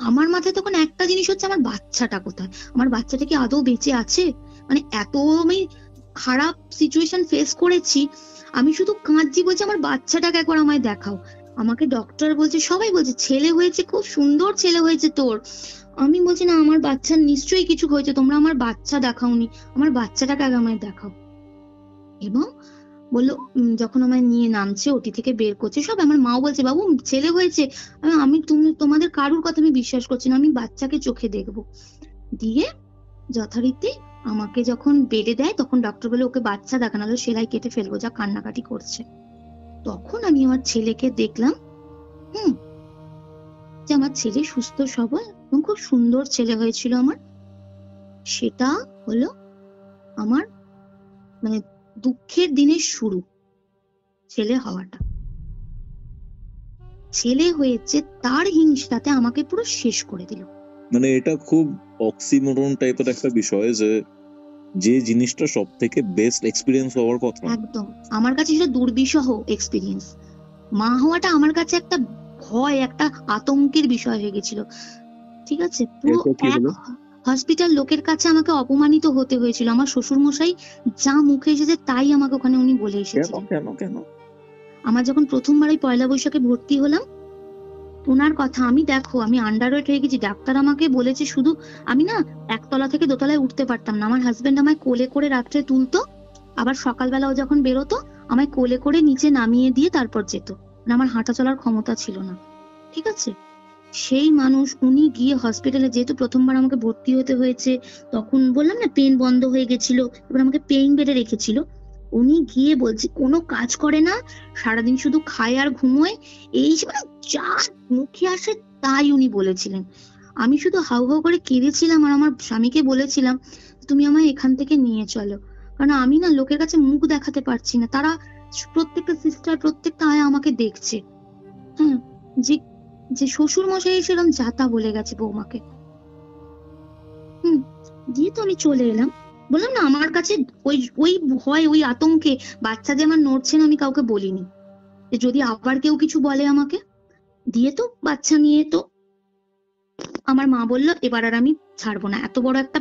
আমার মাথায় তখন একটা জিনিস হচ্ছে আমার বাচ্চাটা কোথায়, আমার বাচ্চাটা কি আদৌ বেঁচে আছে। মানে এত আমি খারাপ সিচুয়েশন ফেস করেছি, আমি শুধু কাঁদছি, বলছি আমার বাচ্চাটাকে একবার আমায় দেখাও। আমাকে ডক্টর বলছে, সবাই বলছে ছেলে হয়েছে, খুব সুন্দর ছেলে হয়েছে তোর। আমি বলছি না, আমার বাচ্চার নিশ্চয়ই কিছু হয়েছে, তোমরা আমার বাচ্চা দেখাওনি, আমার বাচ্চাটাকে আগে আমায় দেখাও। এবং বললো যখন আমায় নিয়ে নামছে, ওটি থেকে বের করছে সব, আমার মাও বলছে বাবু ছেলে হয়েছে। আমি তোমাদের কারুর কথা আমি বিশ্বাস করছি না, আমি বাচ্চাকে চোখে দেখবো। দিয়ে যথারীতি আমাকে যখন বেডে দেয়, তখন ডক্টর বলে ওকে বাচ্চা দেখানো, সেলাই কেটে ফেলবো, যা কান্নাকাটি করছে। তখন আমি আমার ছেলেকে দেখলাম, যে আমার ছেলে সুস্থ সবল এবং খুব সুন্দর ছেলে হয়েছিল আমার। সেটা হলো আমার মানে দুঃখের দিনের শুরু, ছেলে হওয়াটা। ছেলে হয়েছে, তার হিংসাতে আমাকে পুরো শেষ করে দিল। মানে এটা খুব অক্সিমোরন টাইপের একটা বিষয়, যে যে জিনিসটা সব থেকে বেস্ট এক্সপিরিয়েন্স হওয়ার কথা, একদম আমার কাছে সেটা দুর্বিষহ এক্সপিরিয়েন্স। মা হওয়াটা আমার কাছে একটা ভয়, একটা আতঙ্কের বিষয় হয়ে গেছিল। ঠিক আছে, পুরো হসপিটাল লোকের কাছে আমাকে অপমানিত হতে হয়েছিল। আমার শ্বশুর মশাই যা মুখে এসেছে তাই আমাকে ওখানে উনি বলে এসেছিলেন। কেন কেন? আমার যখন প্রথমবার ওই পয়লা বৈশাখে ভর্তি হলাম, ওনার কথা আমি দেখো, আমি আন্ডারওয়েট হয়ে গেছি। ডাক্তার আমাকে বলেছে শুধু, আমি না একতলা থেকে দোতলায় উঠতে পারতাম না। আমার হাজবেন্ড আমায় কোলে করে রাত্রে তুলতো, আবার সকালবেলা ও যখন বেরোতো আমায় কোলে করে নিচে নামিয়ে দিয়ে তারপর যেত। আমার হাঁটা চলার ক্ষমতা ছিল না। ঠিক আছে, সেই মানুষ উনি গিয়ে হসপিটালে, যেহেতু প্রথমবার আমাকে ভর্তি হতে হয়েছে, তখন বললাম না পেন বন্ধ হয়ে গেছিল, এবার আমাকে পেইন বেডে রেখেছিল। উনি গিয়ে বলছে কোনো কাজ করে না, সারাদিন শুধু খায় আর ঘুমোয়, এই মানে যা মুখে আসে তাই উনি বলেছিলেন। আমি শুধু হাউ হাউ করে কেঁদেছিলাম আর আমার স্বামীকে বলেছিলাম তুমি আমায় এখান থেকে নিয়ে চলো, কারণ আমি না লোকের কাছে মুখ দেখাতে পারছি না। তারা প্রত্যেকটা সিস্টার, প্রত্যেকটা আয়া আমাকে দেখছে। হ্যাঁ, যে শ্বশুর মশাই সেরকম যাতা বলে গেছে বৌমাকে। দিয়ে তো আমি চলে এলাম। বললাম না আমার কাছে ওই ভয়, ওই আতঙ্কে বাচ্চা যে আমার নড়ছে না আমি কাউকে বলিনি, যে যদি আবার কেউ কিছু বলে আমাকে। দিয়ে তো বাচ্চা নিয়ে তো আমার মা বললো এবার আর আমি ছাড়বো না, এত বড় একটা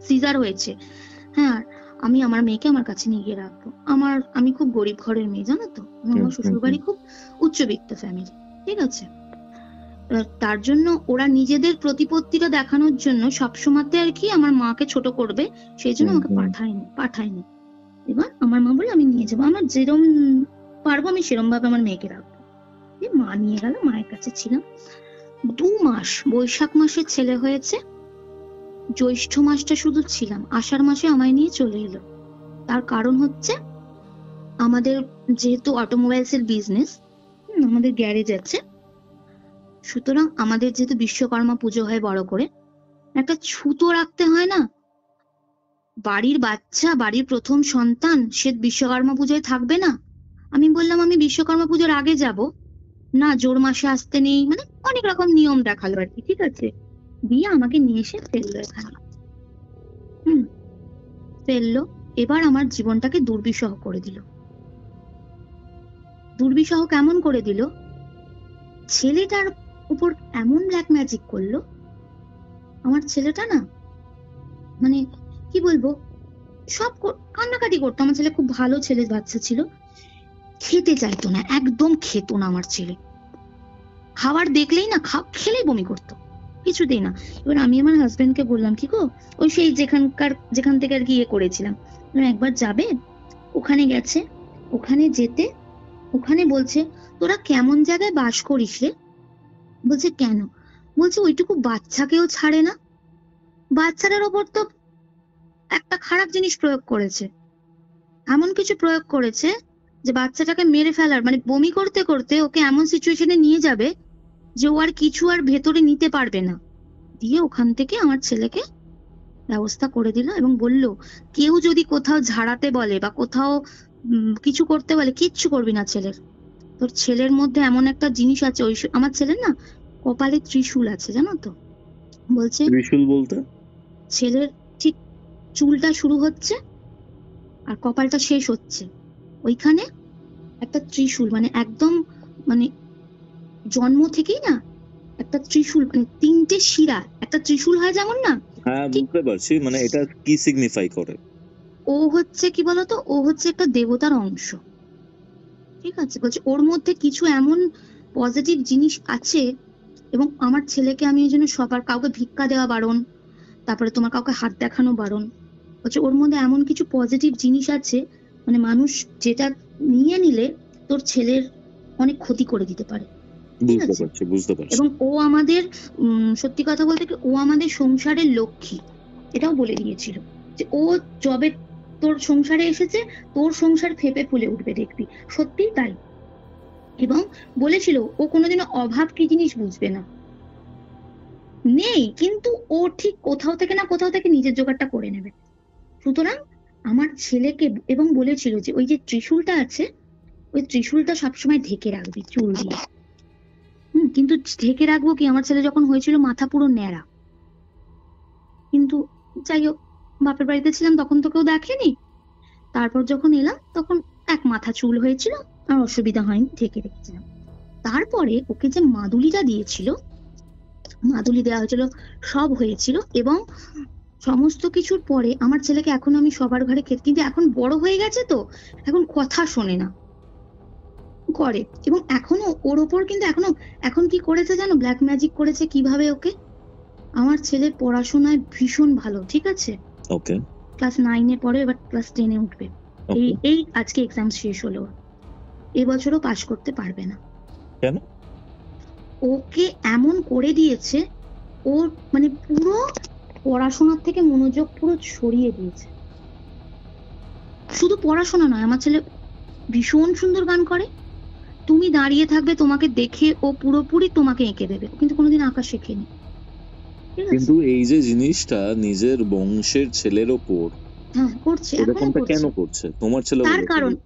সিজার হয়েছে। হ্যাঁ, আমি আমার মেয়েকে আমার কাছে নিয়ে গিয়ে রাখবো। আমি খুব গরিব ঘরের মেয়ে, জানো তো, আমার শ্বশুর বাড়ি খুব উচ্চবিত্ত ফ্যামিলি। ঠিক আছে, তার জন্য ওরা নিজেদের প্রতিপত্তিটা দেখানোর জন্য সবসময়তে আর কি আমার মাকে ছোট করবে, সেই জন্য আমাকে পাঠায়নি। এবার আমার মা বলে আমি নিয়ে যাবো, আমার যেরম পারবো আমি সেরম ভাবে আমার মেয়েকে রাখবো। মা নিয়ে গেল, মায়ের কাছে ছিলাম 2 মাস। বৈশাখ মাসে ছেলে হয়েছে, জ্যৈষ্ঠ মাসটা শুধু ছিলাম, আষাঢ় মাসে আমায় নিয়ে চলে এলো। তার কারণ হচ্ছে আমাদের যেহেতু অটোমোবাইলস এর বিজনেস, আমাদের গ্যারেজ আছে, সুতরাং আমাদের যেহেতু বিশ্বকর্মা পুজো হয় বড় করে, একটা ছুতো রাখতে হয় না। বাড়ির বাচ্চা, বাড়ির প্রথম সন্তান, সে বিশ্বকর্মা পুজোয় থাকবে না। আমি বললাম আমি বিশ্বকর্মা পুজোর আগে যাব না, জোর মাসে আসতে নেই, মানে অনেক রকম নিয়ম দেখালো আর কি। ঠিক আছে, দিয়ে আমাকে নিয়ে এসে ফেললো এখানে। ফেললো, এবার আমার জীবনটাকে দুর্বিষহ করে দিল। দুর্বিষহ কেমন করে দিল, ছেলেটার উপর এমন ব্ল্যাক ম্যাজিক করলো। আমার ছেলেটা না, মানে কি বলবো, সব কান্নাকাটি করতো। আমার ছেলে খুব ভালো ছেলে, বাচ্চা ছিল, খেতে চাইতো না, একদম খেত না আমার ছেলে। খাবার দেখলেই না, খেলেই বমি করতো, কিছুতেই না। এবার আমি আমার হাজবেন্ডকে বললাম কি গো, ওই সেই যেখান থেকে আর কি ইয়ে করেছিলাম, একবার যাবে। ওখানে গেছে, ওখানে যেতে ওখানে বলছে তোরা কেমন জায়গায় বাস করিস রে? বলছে কেন? বলছে ওইটুকু বাচ্চাকেও ছাড়ে না, বাচ্চাটার ওপর তো একটা খারাপ জিনিস প্রয়োগ করেছে, এমন কিছু প্রয়োগ করেছে যে বাচ্চাটাকে মেরে ফেলার, মানে বমি করতে করতে ওকে এমন সিচুয়েশনে নিয়ে যাবে যে ও আর কিছু আর ভেতরে নিতে পারবে না। দিয়ে ওখান থেকে আমার ছেলেকে ব্যবস্থা করে দিল এবং বলল কেউ যদি কোথাও ঝাড়াতে বলে বা কোথাও কিছু করতে বলে কিচ্ছু করবি না ছেলের, তোর ছেলের মধ্যে এমন একটা জিনিস আছে, ওই আমার ছেলের না কপালে ত্রিশূল আছে জানো তো। বলছে ত্রিশূল বলতে? ছেলের ঠিক চুলটা শুরু হচ্ছে আর কপালটা শেষ হচ্ছে, ওইখানে একটা ত্রিশূল, মানে একদম মানে জন্ম থেকেই না একটা ত্রিশূল, মানে তিনটে শিরা একটা ত্রিশূল হয় যেমন না। হ্যাঁ বুঝতে পারছি, মানে এটা কি সিগনিফাই করে? ও হচ্ছে কি বলতো, ও হচ্ছে একটা দেবতার অংশ, ঠিক আছে। বলছে ওর মধ্যে কিছু এমন পজিটিভ জিনিস আছে, এবং আমার ছেলেকে আমি এই জন্য সবার কাউকে ভিক্ষা দেওয়া বারণ, তারপরে তোমার কাউকে হাত দেখানো বারণ। বলছে ওর মধ্যে এমন কিছু পজিটিভ জিনিস আছে, মানে মানুষ যেটা নিয়ে নিলে তোর ছেলের অনেক ক্ষতি করে দিতে পারে। বুঝতে পারছি। এবং ও আমাদের সত্যি কথা বলতে কি ও আমাদের সংসারের লক্ষ্মী, এটাও বলে দিয়েছিল যে ও যবে তোর সংসারে এসেছে তোর সংসার ফেপে ফুলে উঠবে দেখবি, সত্যিই তাই। এবং বলেছিল ও কোনোদিনও অভাব কি জিনিস বুঝবে না, নেই, কিন্তু ও ঠিক কোথাও থেকে না কোথাও থেকে নিজের জোগাড়টা করে নেবে। সুতরাং আমার ছেলেকে, এবং বলেছিল যে ওই যে ত্রিশূলটা আছে ওই ত্রিশূলটা সবসময় ঢেকে রাখবি চুল দিয়ে। কিন্তু ঢেকে রাখবো কি, আমার ছেলে যখন হয়েছিল মাথা পুরো ন্যাড়া, কিন্তু যাই হোক বাপের বাড়িতে ছিলাম তখন তো কেউ দেখেনি, তারপর যখন এলাম তখন এক মাথা চুল হয়েছিল, আর অসুবিধা হয়নি, ঢেকে রেখেছিলাম। তারপরে ওকে যে মাদুলিটা দিয়েছিল, মাদুলি দেওয়া হয়েছিল, সব হয়েছিল, এবং সমস্ত কিছুর পরে আমার ছেলেকে এখন আমি সবার ঘরে খেতে, কিন্তু এখন বড় হয়ে গেছে তো এখন কথা শোনে না, করে, এবং এখনো ওর ওপর কিন্তু এখনো, এখন কি করেছে জানো, ব্ল্যাক ম্যাজিক করেছে। কিভাবে? ওকে আমার ছেলে পড়াশোনায় ভীষণ ভালো, ঠিক আছে, ওকে, ক্লাস 9-এ পড়ে, এবার ক্লাস 10-এ উঠবে। এই আজকে এক্সাম শেষ হলো, এবছরও পাশ করতে পারবে না। কেন? ওকে এমন করে দিয়েছে, ওর মানে পুরো পড়াশোনার থেকে মনোযোগ পুরো সরিয়ে দিয়েছে। শুধু পড়াশোনা নয়, আমার ছেলে ভীষণ সুন্দর গান করে, তুমি দাঁড়িয়ে থাকবে তোমাকে দেখে ও পুরোপুরি তোমাকে এঁকে দেবে, কিন্তু কোনোদিন আঁকা শেখেনি। কিন্তু এই যে জিনিসটা নিজের বংশের ছেলের ওপর করছে, এরকমটা কেন করছে তোমার ছেলে?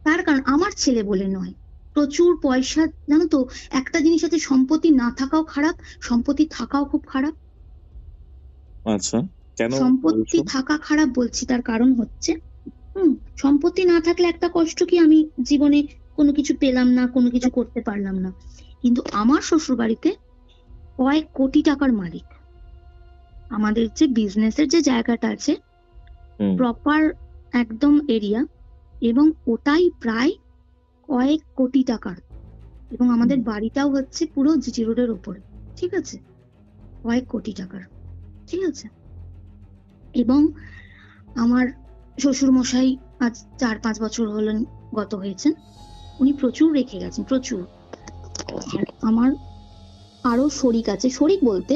তার কারণ আমার ছেলে বলে নয়, প্রচুর পয়সা, জানো তো একটা জিনিস আছে, সম্পত্তি না থাকাও খারাপ, সম্পত্তি থাকাও খুব খারাপ। আচ্ছা, কেন সম্পত্তি থাকা খারাপ বলছি, তার কারণ হচ্ছে সম্পত্তি না থাকলে একটা কষ্ট কি, আমি জীবনে কোনো কিছু পেলাম না, কোনো কিছু করতে পারলাম না। কিন্তু আমার শ্বশুর বাড়িতে কয়েক কোটি টাকার মালিক, আমাদের যে বিজনেসের যে জায়গাটা আছে প্রপার একদম এরিয়া, এবং ওটাই প্রায় কয়েক কোটি টাকার, এবং আমাদের বাড়িটাও হচ্ছে পুরো জিটি রোডের ওপরে, ঠিক আছে, কয়েক কোটি টাকার, ঠিক আছে। এবং আমার শ্বশুর মশাই আজ 4-5 বছর হলেন গত হয়েছেন, উনি প্রচুর রেখে গেছেন, প্রচুর। আর আমার আরো শরিক আছে, শরিক বলতে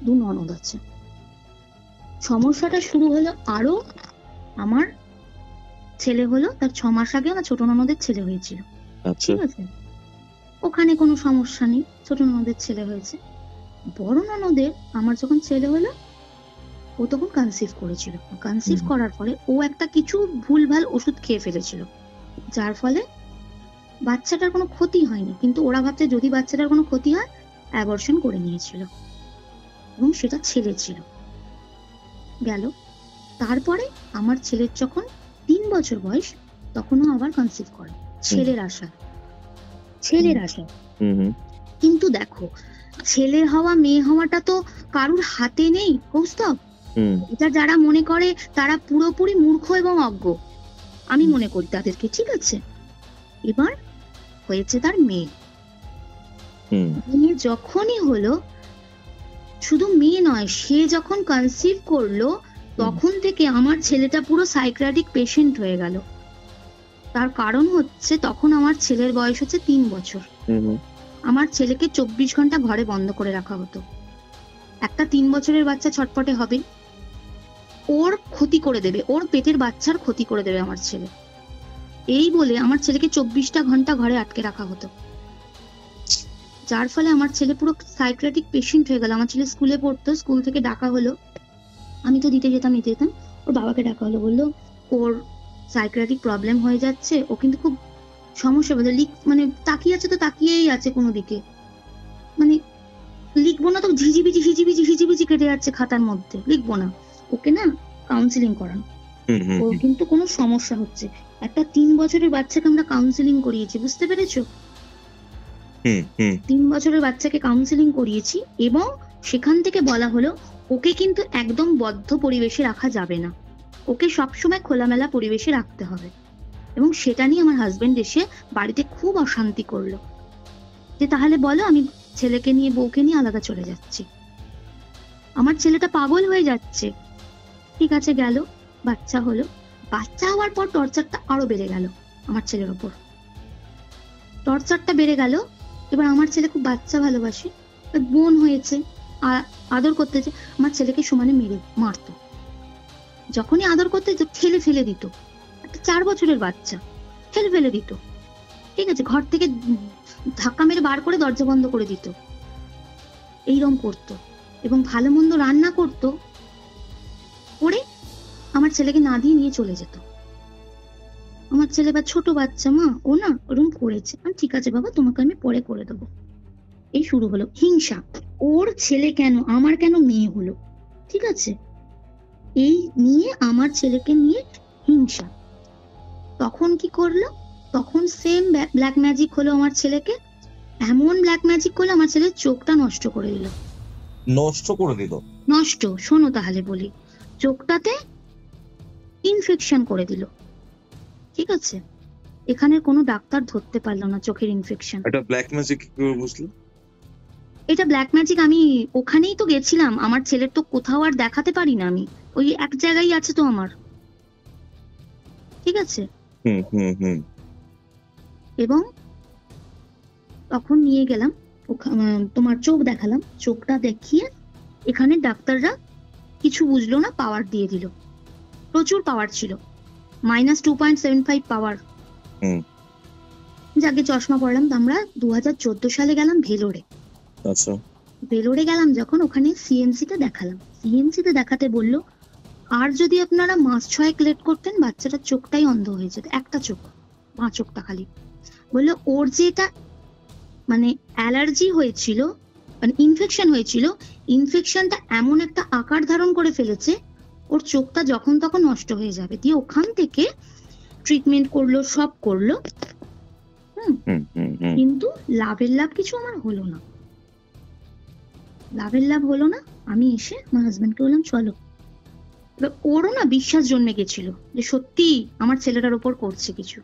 2 ননদ আছে। সমস্যাটা শুরু হলো আরো, আমার ছেলে হলো তার 6 মাস আগে আমার ছোট ননদের ছেলে হয়েছিল, ঠিক আছে, ওখানে কোনো সমস্যা নেই, ছোট ননদের ছেলে হয়েছে। বড় ননদের আমার যখন ছেলে হলো ও তখন কনসিভ করেছিল, কনসিভ করার ফলে ও একটা কিছু ভুলভাল ওষুধ খেয়ে ফেলেছিল, যার ফলে বাচ্চাটার কোনো ক্ষতি হয়নি, কিন্তু ওরা ভাবছে যদি বাচ্চাটার কোনো ক্ষতি হয় অ্যাবর্শন করে নিয়েছিল, এবং সেটা ছেলে ছিল। গেল, তারপরে আমার ছেলের যখন 3 বছর বয়স তখনও আবার কনসিভ করে, ছেলের আশায়। কিন্তু দেখো, ছেলে হওয়া মেয়ে হওয়াটা তো কারুর হাতে নেই কৌস্তব, এটা যারা মনে করে তারা পুরোপুরি মূর্খ এবং অজ্ঞ, আমি মনে করি তাদেরকে, ঠিক আছে। এবার হয়েছে তার মেয়ে, মেয়ে যখনই হলো, শুধু মেয়ে নয়, সে যখন কনসিভ করলো তখন থেকে আমার ছেলেটা পুরো সাইকিয়াট্রিক পেশেন্ট হয়ে গেল। তার কারণ হচ্ছে তখন আমার ছেলের বয়স হচ্ছে 3 বছর। আমার ছেলেকে 24 ঘন্টা ঘরে বন্ধ করে রাখা হতো। একটা 3 বছরের বাচ্চা ছটপটে হবে, ওর ক্ষতি করে দেবে, ওর পেটের বাচ্চার ক্ষতি করে দেবে আমার ছেলে, এই বলে আমার ছেলেকে 24টা ঘন্টা ঘরে আটকে রাখা হতো। যার ফলে আমার ছেলে পুরো সাইকিয়াট্রিক পেশেন্ট হয়ে গেল। আমার ছেলে স্কুলে পড়তো, স্কুল থেকে ডাকা হলো, আমি তো দিতে যেতাম, ওর বাবাকে ডাকা হলো, বললো ওর সাইকিয়াট্রিক প্রবলেম হয়ে যাচ্ছে, ও কিন্তু খুব সমস্যা বলে মানে তাকিয়ে আছে তো তাকিয়েই আছে কোনো দিকে, মানে লিখবো না তো হিজিবিজি কেটে যাচ্ছে খাতার মধ্যে, লিখবো না, ওকে না কাউন্সিলিং করান, ওর কিন্তু কোনো সমস্যা হচ্ছে। একটা 3 বছরের বাচ্চাকে আমরা কাউন্সিলিং করিয়েছি, বুঝতে পেরেছো? 3 বছরের বাচ্চাকে কাউন্সিলিং করিয়েছি এবং সেখান থেকে বলা হলো ওকে কিন্তু একদম বদ্ধ পরিবেশে রাখা যাবে না, ওকে সবসময় খোলামেলা পরিবেশে রাখতে হবে। এবং সেটা নিয়ে আমার হাজবেন্ড এসে বাড়িতে খুব অশান্তি করলো যে তাহলে বলো আমি ছেলেকে নিয়ে বউকে নিয়ে আলাদা চলে যাচ্ছি। আমার ছেলেটা পাগল হয়ে যাচ্ছে। ঠিক আছে, গেল, বাচ্চা হলো, বাচ্চা হওয়ার পর টর্চারটা আরো বেড়ে গেল আমার ছেলের ওপর, টর্চারটা বেড়ে গেল। এবার আমার ছেলে খুব বাচ্চা ভালোবাসে, বোন হয়েছে, আদর করতেছে, আমার ছেলেকে সমানে মারতো, যখনই আদর করতে ঠেলে ফেলে দিত, একটা 4 বছরের বাচ্চা ঠেলে ফেলে দিত, ঠিক আছে, ঘর থেকে ধাক্কা মেরে বার করে দরজা বন্ধ করে দিত, এইরকম করতো। এবং ভালো মন্দ রান্না করতো, করে আমার ছেলেকে না দিয়ে নিয়ে চলে যেত। আমার ছেলে বা ছোট বাচ্চা, মা ও না ওরকম করেছে, ঠিক আছে বাবা তোমাকে আমি পরে করে দেবো। এই শুরু হলো হিংসা, ওর ছেলে কেন, আমার কেন মেয়ে হলো, ঠিক আছে, এই নিয়ে আমার ছেলেকে নিয়ে হিংসা। তখন কি করলো, তখন সেম ব্ল্যাক ম্যাজিক হলো আমার ছেলেকে, এমন ব্ল্যাক ম্যাজিক করলো আমার ছেলের চোখটা নষ্ট করে দিল। নষ্ট, শোনো তাহলে বলি, চোখটাতে ইনফেকশন করে দিল, ঠিক আছে, এখানে কোনো ডাক্তার ধরতে পারলো না চোখের ইনফেকশন। এটা ব্ল্যাক ম্যাজিক কিভাবে বুঝলে? এটা ব্ল্যাক ম্যাজিক আমি ওখানেই তো গেছিলাম, আমার ছেলের তো কোথাও আর দেখাতে পারি না, আমি ওই এক জায়গায় আছে তো আমার, ঠিক আছে। এবং তখন নিয়ে গেলাম তোমার চোখ দেখালাম, চোখটা দেখিয়ে এখানে ডাক্তাররা কিছু বুঝলো না, পাওয়ার দিয়ে দিল, প্রচুর পাওয়ার ছিল, -2.75 পাওয়ার। যাকে চশমা পড়লাম, আমরা 2014 সালে গেলাম ভেলোরে। আচ্ছা, ভেলোরে গেলাম যখন, ওখানে সিএনসি তে দেখালাম, সিএনসি তে দেখাতে বললো আর যদি আপনারা মাস 6 লেট করতেন বাচ্চাটার চোখটাই অন্ধ হয়ে যেত, একটা চোখ, চোখটা খালি। বললো ওর যে এটা মানে অ্যালার্জি হয়েছিল, মানে ইনফেকশন হয়েছিল, ইনফেকশনটা এমন একটা আকার ধারণ করে ফেলেছে ওর চোখটা যখন তখন নষ্ট হয়ে যাবে। দিয়ে ওখান থেকে ট্রিটমেন্ট করলো, সব করলো, কিন্তু লাভ কিছু আমার হলো না, লাভ হলো না। আমি এসে আমার হাজবেন্ডকে বললাম চলো, এবার ওরও না বিশ্বাস জন্মে গেছিল যে সত্যি আমার ছেলেটার ওপর করছে কিছু।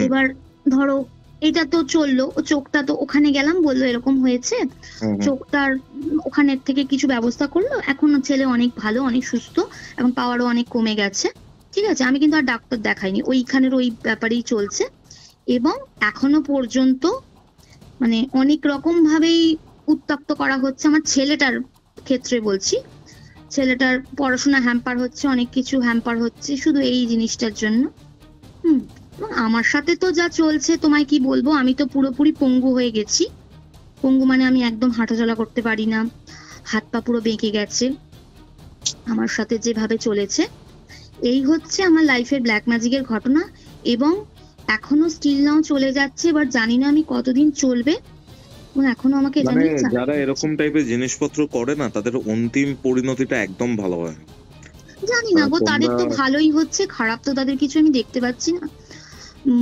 এবার ধরো এটা তো চললো, ও চোখটা তো ওখানে গেলাম, বললো এরকম হয়েছে, চোখটার ওখানের থেকে কিছু ব্যবস্থা করলো, এখন ছেলে অনেক ভালো, অনেক সুস্থ, এবং পাওয়ারও অনেক কমে গেছে, ঠিক আছে। আমি কিন্তু আর ডাক্তার দেখাইনি, ওইখানের ওই ব্যাপারেই চলছে। এবং এখনো পর্যন্ত মানে অনেক রকম ভাবেই উত্তপ্ত করা হচ্ছে আমার ছেলেটার ক্ষেত্রে বলছি, ছেলেটার পড়াশোনা হ্যাম্পার হচ্ছে, অনেক কিছু হ্যাম্পার হচ্ছে শুধু এই জিনিসটার জন্য। এবং আমার সাথে তো যা চলছে তোমায় কি বলবো, আমি তো পুরোপুরি পঙ্গু হয়ে গেছি। পঙ্গু মানে আমি একদম হাঁটাচলা করতে পারি না, হাত পা পুরো বেঁকে গেছে আমার সাথে যেভাবে চলেছে। এই হচ্ছে আমার লাইফের ব্ল্যাক ম্যাজিকের ঘটনা, এবং এখনো স্টিল নাও চলে যাচ্ছে। এবার জানি না আমি কতদিন চলবে, এবং এখনো আমাকে এটা মানে নিয়ে চাপ যারা এরকম টাইপের জিনিসপত্র করে না, তাদের অন্তিম পরিণতিটা একদম ভালো হয় না। জানি না গো, তাদের তো ভালোই হচ্ছে, খারাপ তো তাদের কিছু আমি দেখতে পাচ্ছি না,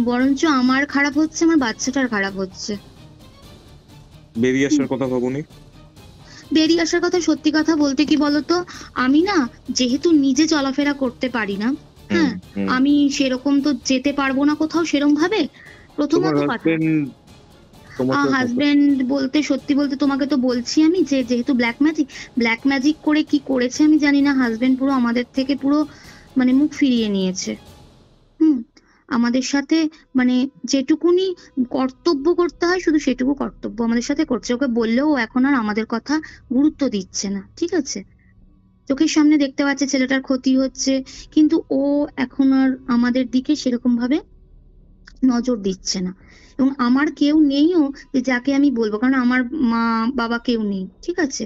বরঞ্চ আমার খারাপ হচ্ছে, আমার বাচ্চাটার খারাপ হচ্ছে। বেরিয়ে আসার কথা ভাবুনি? বেরিয়ে আসার কথা, সত্যি কথা বলতে কি বলতো, আমি না যেহেতু নিজে চলাফেরা করতে পারি না, হ্যাঁ, আমি সেরকম তো যেতে পারবো না কোথাও সেরকম ভাবে। প্রথমত হাজবেন্ড বলতে সত্যি বলতে তোমাকে তো বলছি আমি যে যেহেতু ব্ল্যাক ম্যাজিক করে কি করেছে আমি জানি না, হাজবেন্ড পুরো আমাদের থেকে পুরো মানে মুখ ফিরিয়ে নিয়েছে। আমাদের সাথে মানে যেটুকুনি কর্তব্য করতে হয় শুধু সেটুকু কর্তব্য আমাদের সাথে করছে। ওকে বললেও ও এখন আর আমাদের কথা গুরুত্ব দিচ্ছে না, ঠিক আছে? চোখের সামনে দেখতে পাচ্ছে ছেলেটার ক্ষতি হচ্ছে, কিন্তু ও এখন আর আমাদের দিকে সেরকম ভাবে নজর দিচ্ছে না। এবং আমার কেউ নেইও যে যাকে আমি বলবো, কারণ আমার মা বাবা কেউ নেই, ঠিক আছে,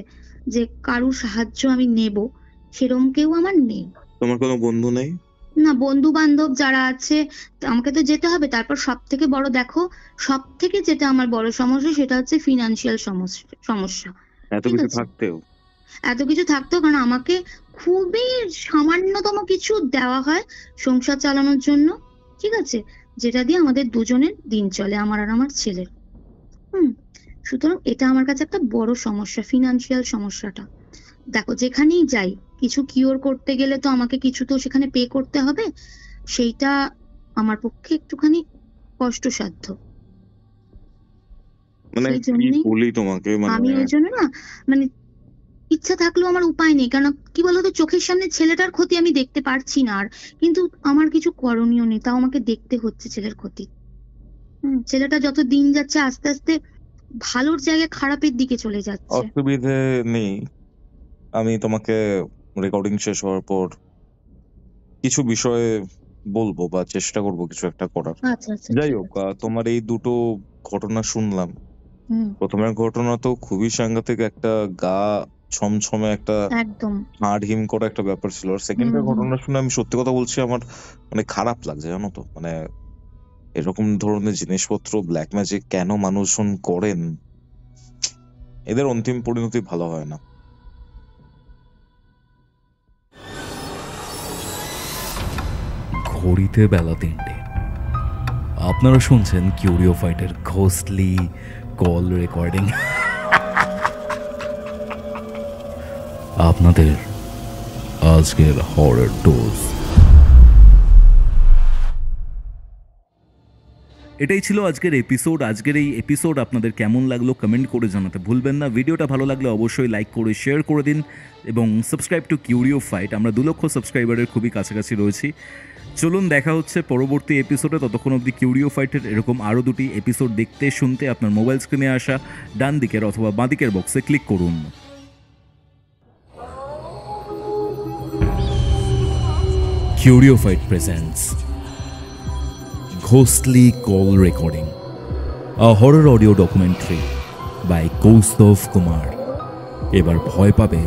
যে কারুর সাহায্য আমি নেব, সেরকম কেউ আমার নেই। তোমার কোনো বন্ধু নেই? না, বন্ধু বান্ধব যারা আছে আমাকে তো যেতে হবে। তারপর সব থেকে বড় দেখো, সব থেকে যেটা আমার বড় সমস্যা সেটা হচ্ছে ফিনান্সিয়াল সমস্যা। এত ঠিক কিছু আছে, থাকতেও? এত কিছু থাকতো, কারণ আমাকে খুবই সামান্যতম কিছু দেওয়া হয় সংসার চালানোর জন্য, ঠিক আছে, যেটা দিয়ে আমাদের দুজনের দিন চলে, আমার আর আমার ছেলের। সুতরাং এটা আমার কাছে একটা বড় সমস্যা, ফিনান্সিয়াল সমস্যাটা। দেখো যেখানেই যাই কিছু কিওর করতে গেলে তো আমাকে কিছু তো সেখানে পে করতে হবে, সেইটা আমার পক্ষে একটুখানি কষ্টসাধ্য। মানে সেই কি জন্যই বলি তোমাকে, মানে আমি ওই জন্য না, মানে ইচ্ছা থাকলেও আমার উপায় নেই, কারণ কি বলতো, চোখের সামনে ছেলেটার ক্ষতি আমি দেখতে পারছি না আর, কিন্তু আমার কিছু করণীয় নেই, তাও আমাকে দেখতে হচ্ছে ছেলের ক্ষতি। ছেলেটা যত দিন যাচ্ছে আস্তে আস্তে ভালোর জায়গায় খারাপের দিকে চলে যাচ্ছে। অসুবিধে নেই। আমি তোমাকে রেকর্ডিং শেষ হওয়ার পর কিছু বিষয়ে বলবো বা চেষ্টা করবো কিছু একটা করার। আচ্ছা আচ্ছা, যাই ঠিক হোক, আছে। তোমার এই দুটো ঘটনা শুনলাম। হুম, প্রথমের ঘটনা তো খুবই সাংঘাতিক, একটা গা ছমছমে, একটা একদম। হাড় হিম করা একটা ব্যাপার ছিল। আর হুম সেকেন্ডের হুম। ঘটনা শুনে আমি সত্যি কথা বলছি, আমার মানে খারাপ লাগছে, জানো তো। মানে এরকম ধরনের জিনিসপত্র, ব্ল্যাক ম্যাজিক কেন মানুষজন করেন, এদের অন্তিম পরিণতি ভালো হয় না। ঘড়িতে বেলা 3টে। আপনারা শুনছেন কিউরিও ফাইটের ঘোস্টলি কল রেকর্ডিং। আপনাদের আজকের হরর ডোজ। এটাই ছিল আজকের এপিসোড। আজকের এই এপিসোড আপনাদের কেমন লাগলো কমেন্ট করে জানাতে ভুলবেন না। ভিডিওটা ভালো লাগলে অবশ্যই লাইক করে শেয়ার করে দিন এবং সাবস্ক্রাইব টু কিউরিও ফাইট। আমরা 2 লক্ষ সাবস্ক্রাইবারের খুবই কাছাকাছি রয়েছি। চলুন দেখা হচ্ছে পরবর্তী এপিসোডে। ততক্ষণ অবধি কিউরিও ফাইটের এরকম আরও 2টি এপিসোড দেখতে শুনতে আপনার মোবাইল স্ক্রিনে আসা ডান দিকের অথবা বাঁ দিকের বক্সে ক্লিক করুন। Curio Fight presents Ghostly Call Recording, a horror audio documentary by Kaustav Kumar. এবার ভয় পাবে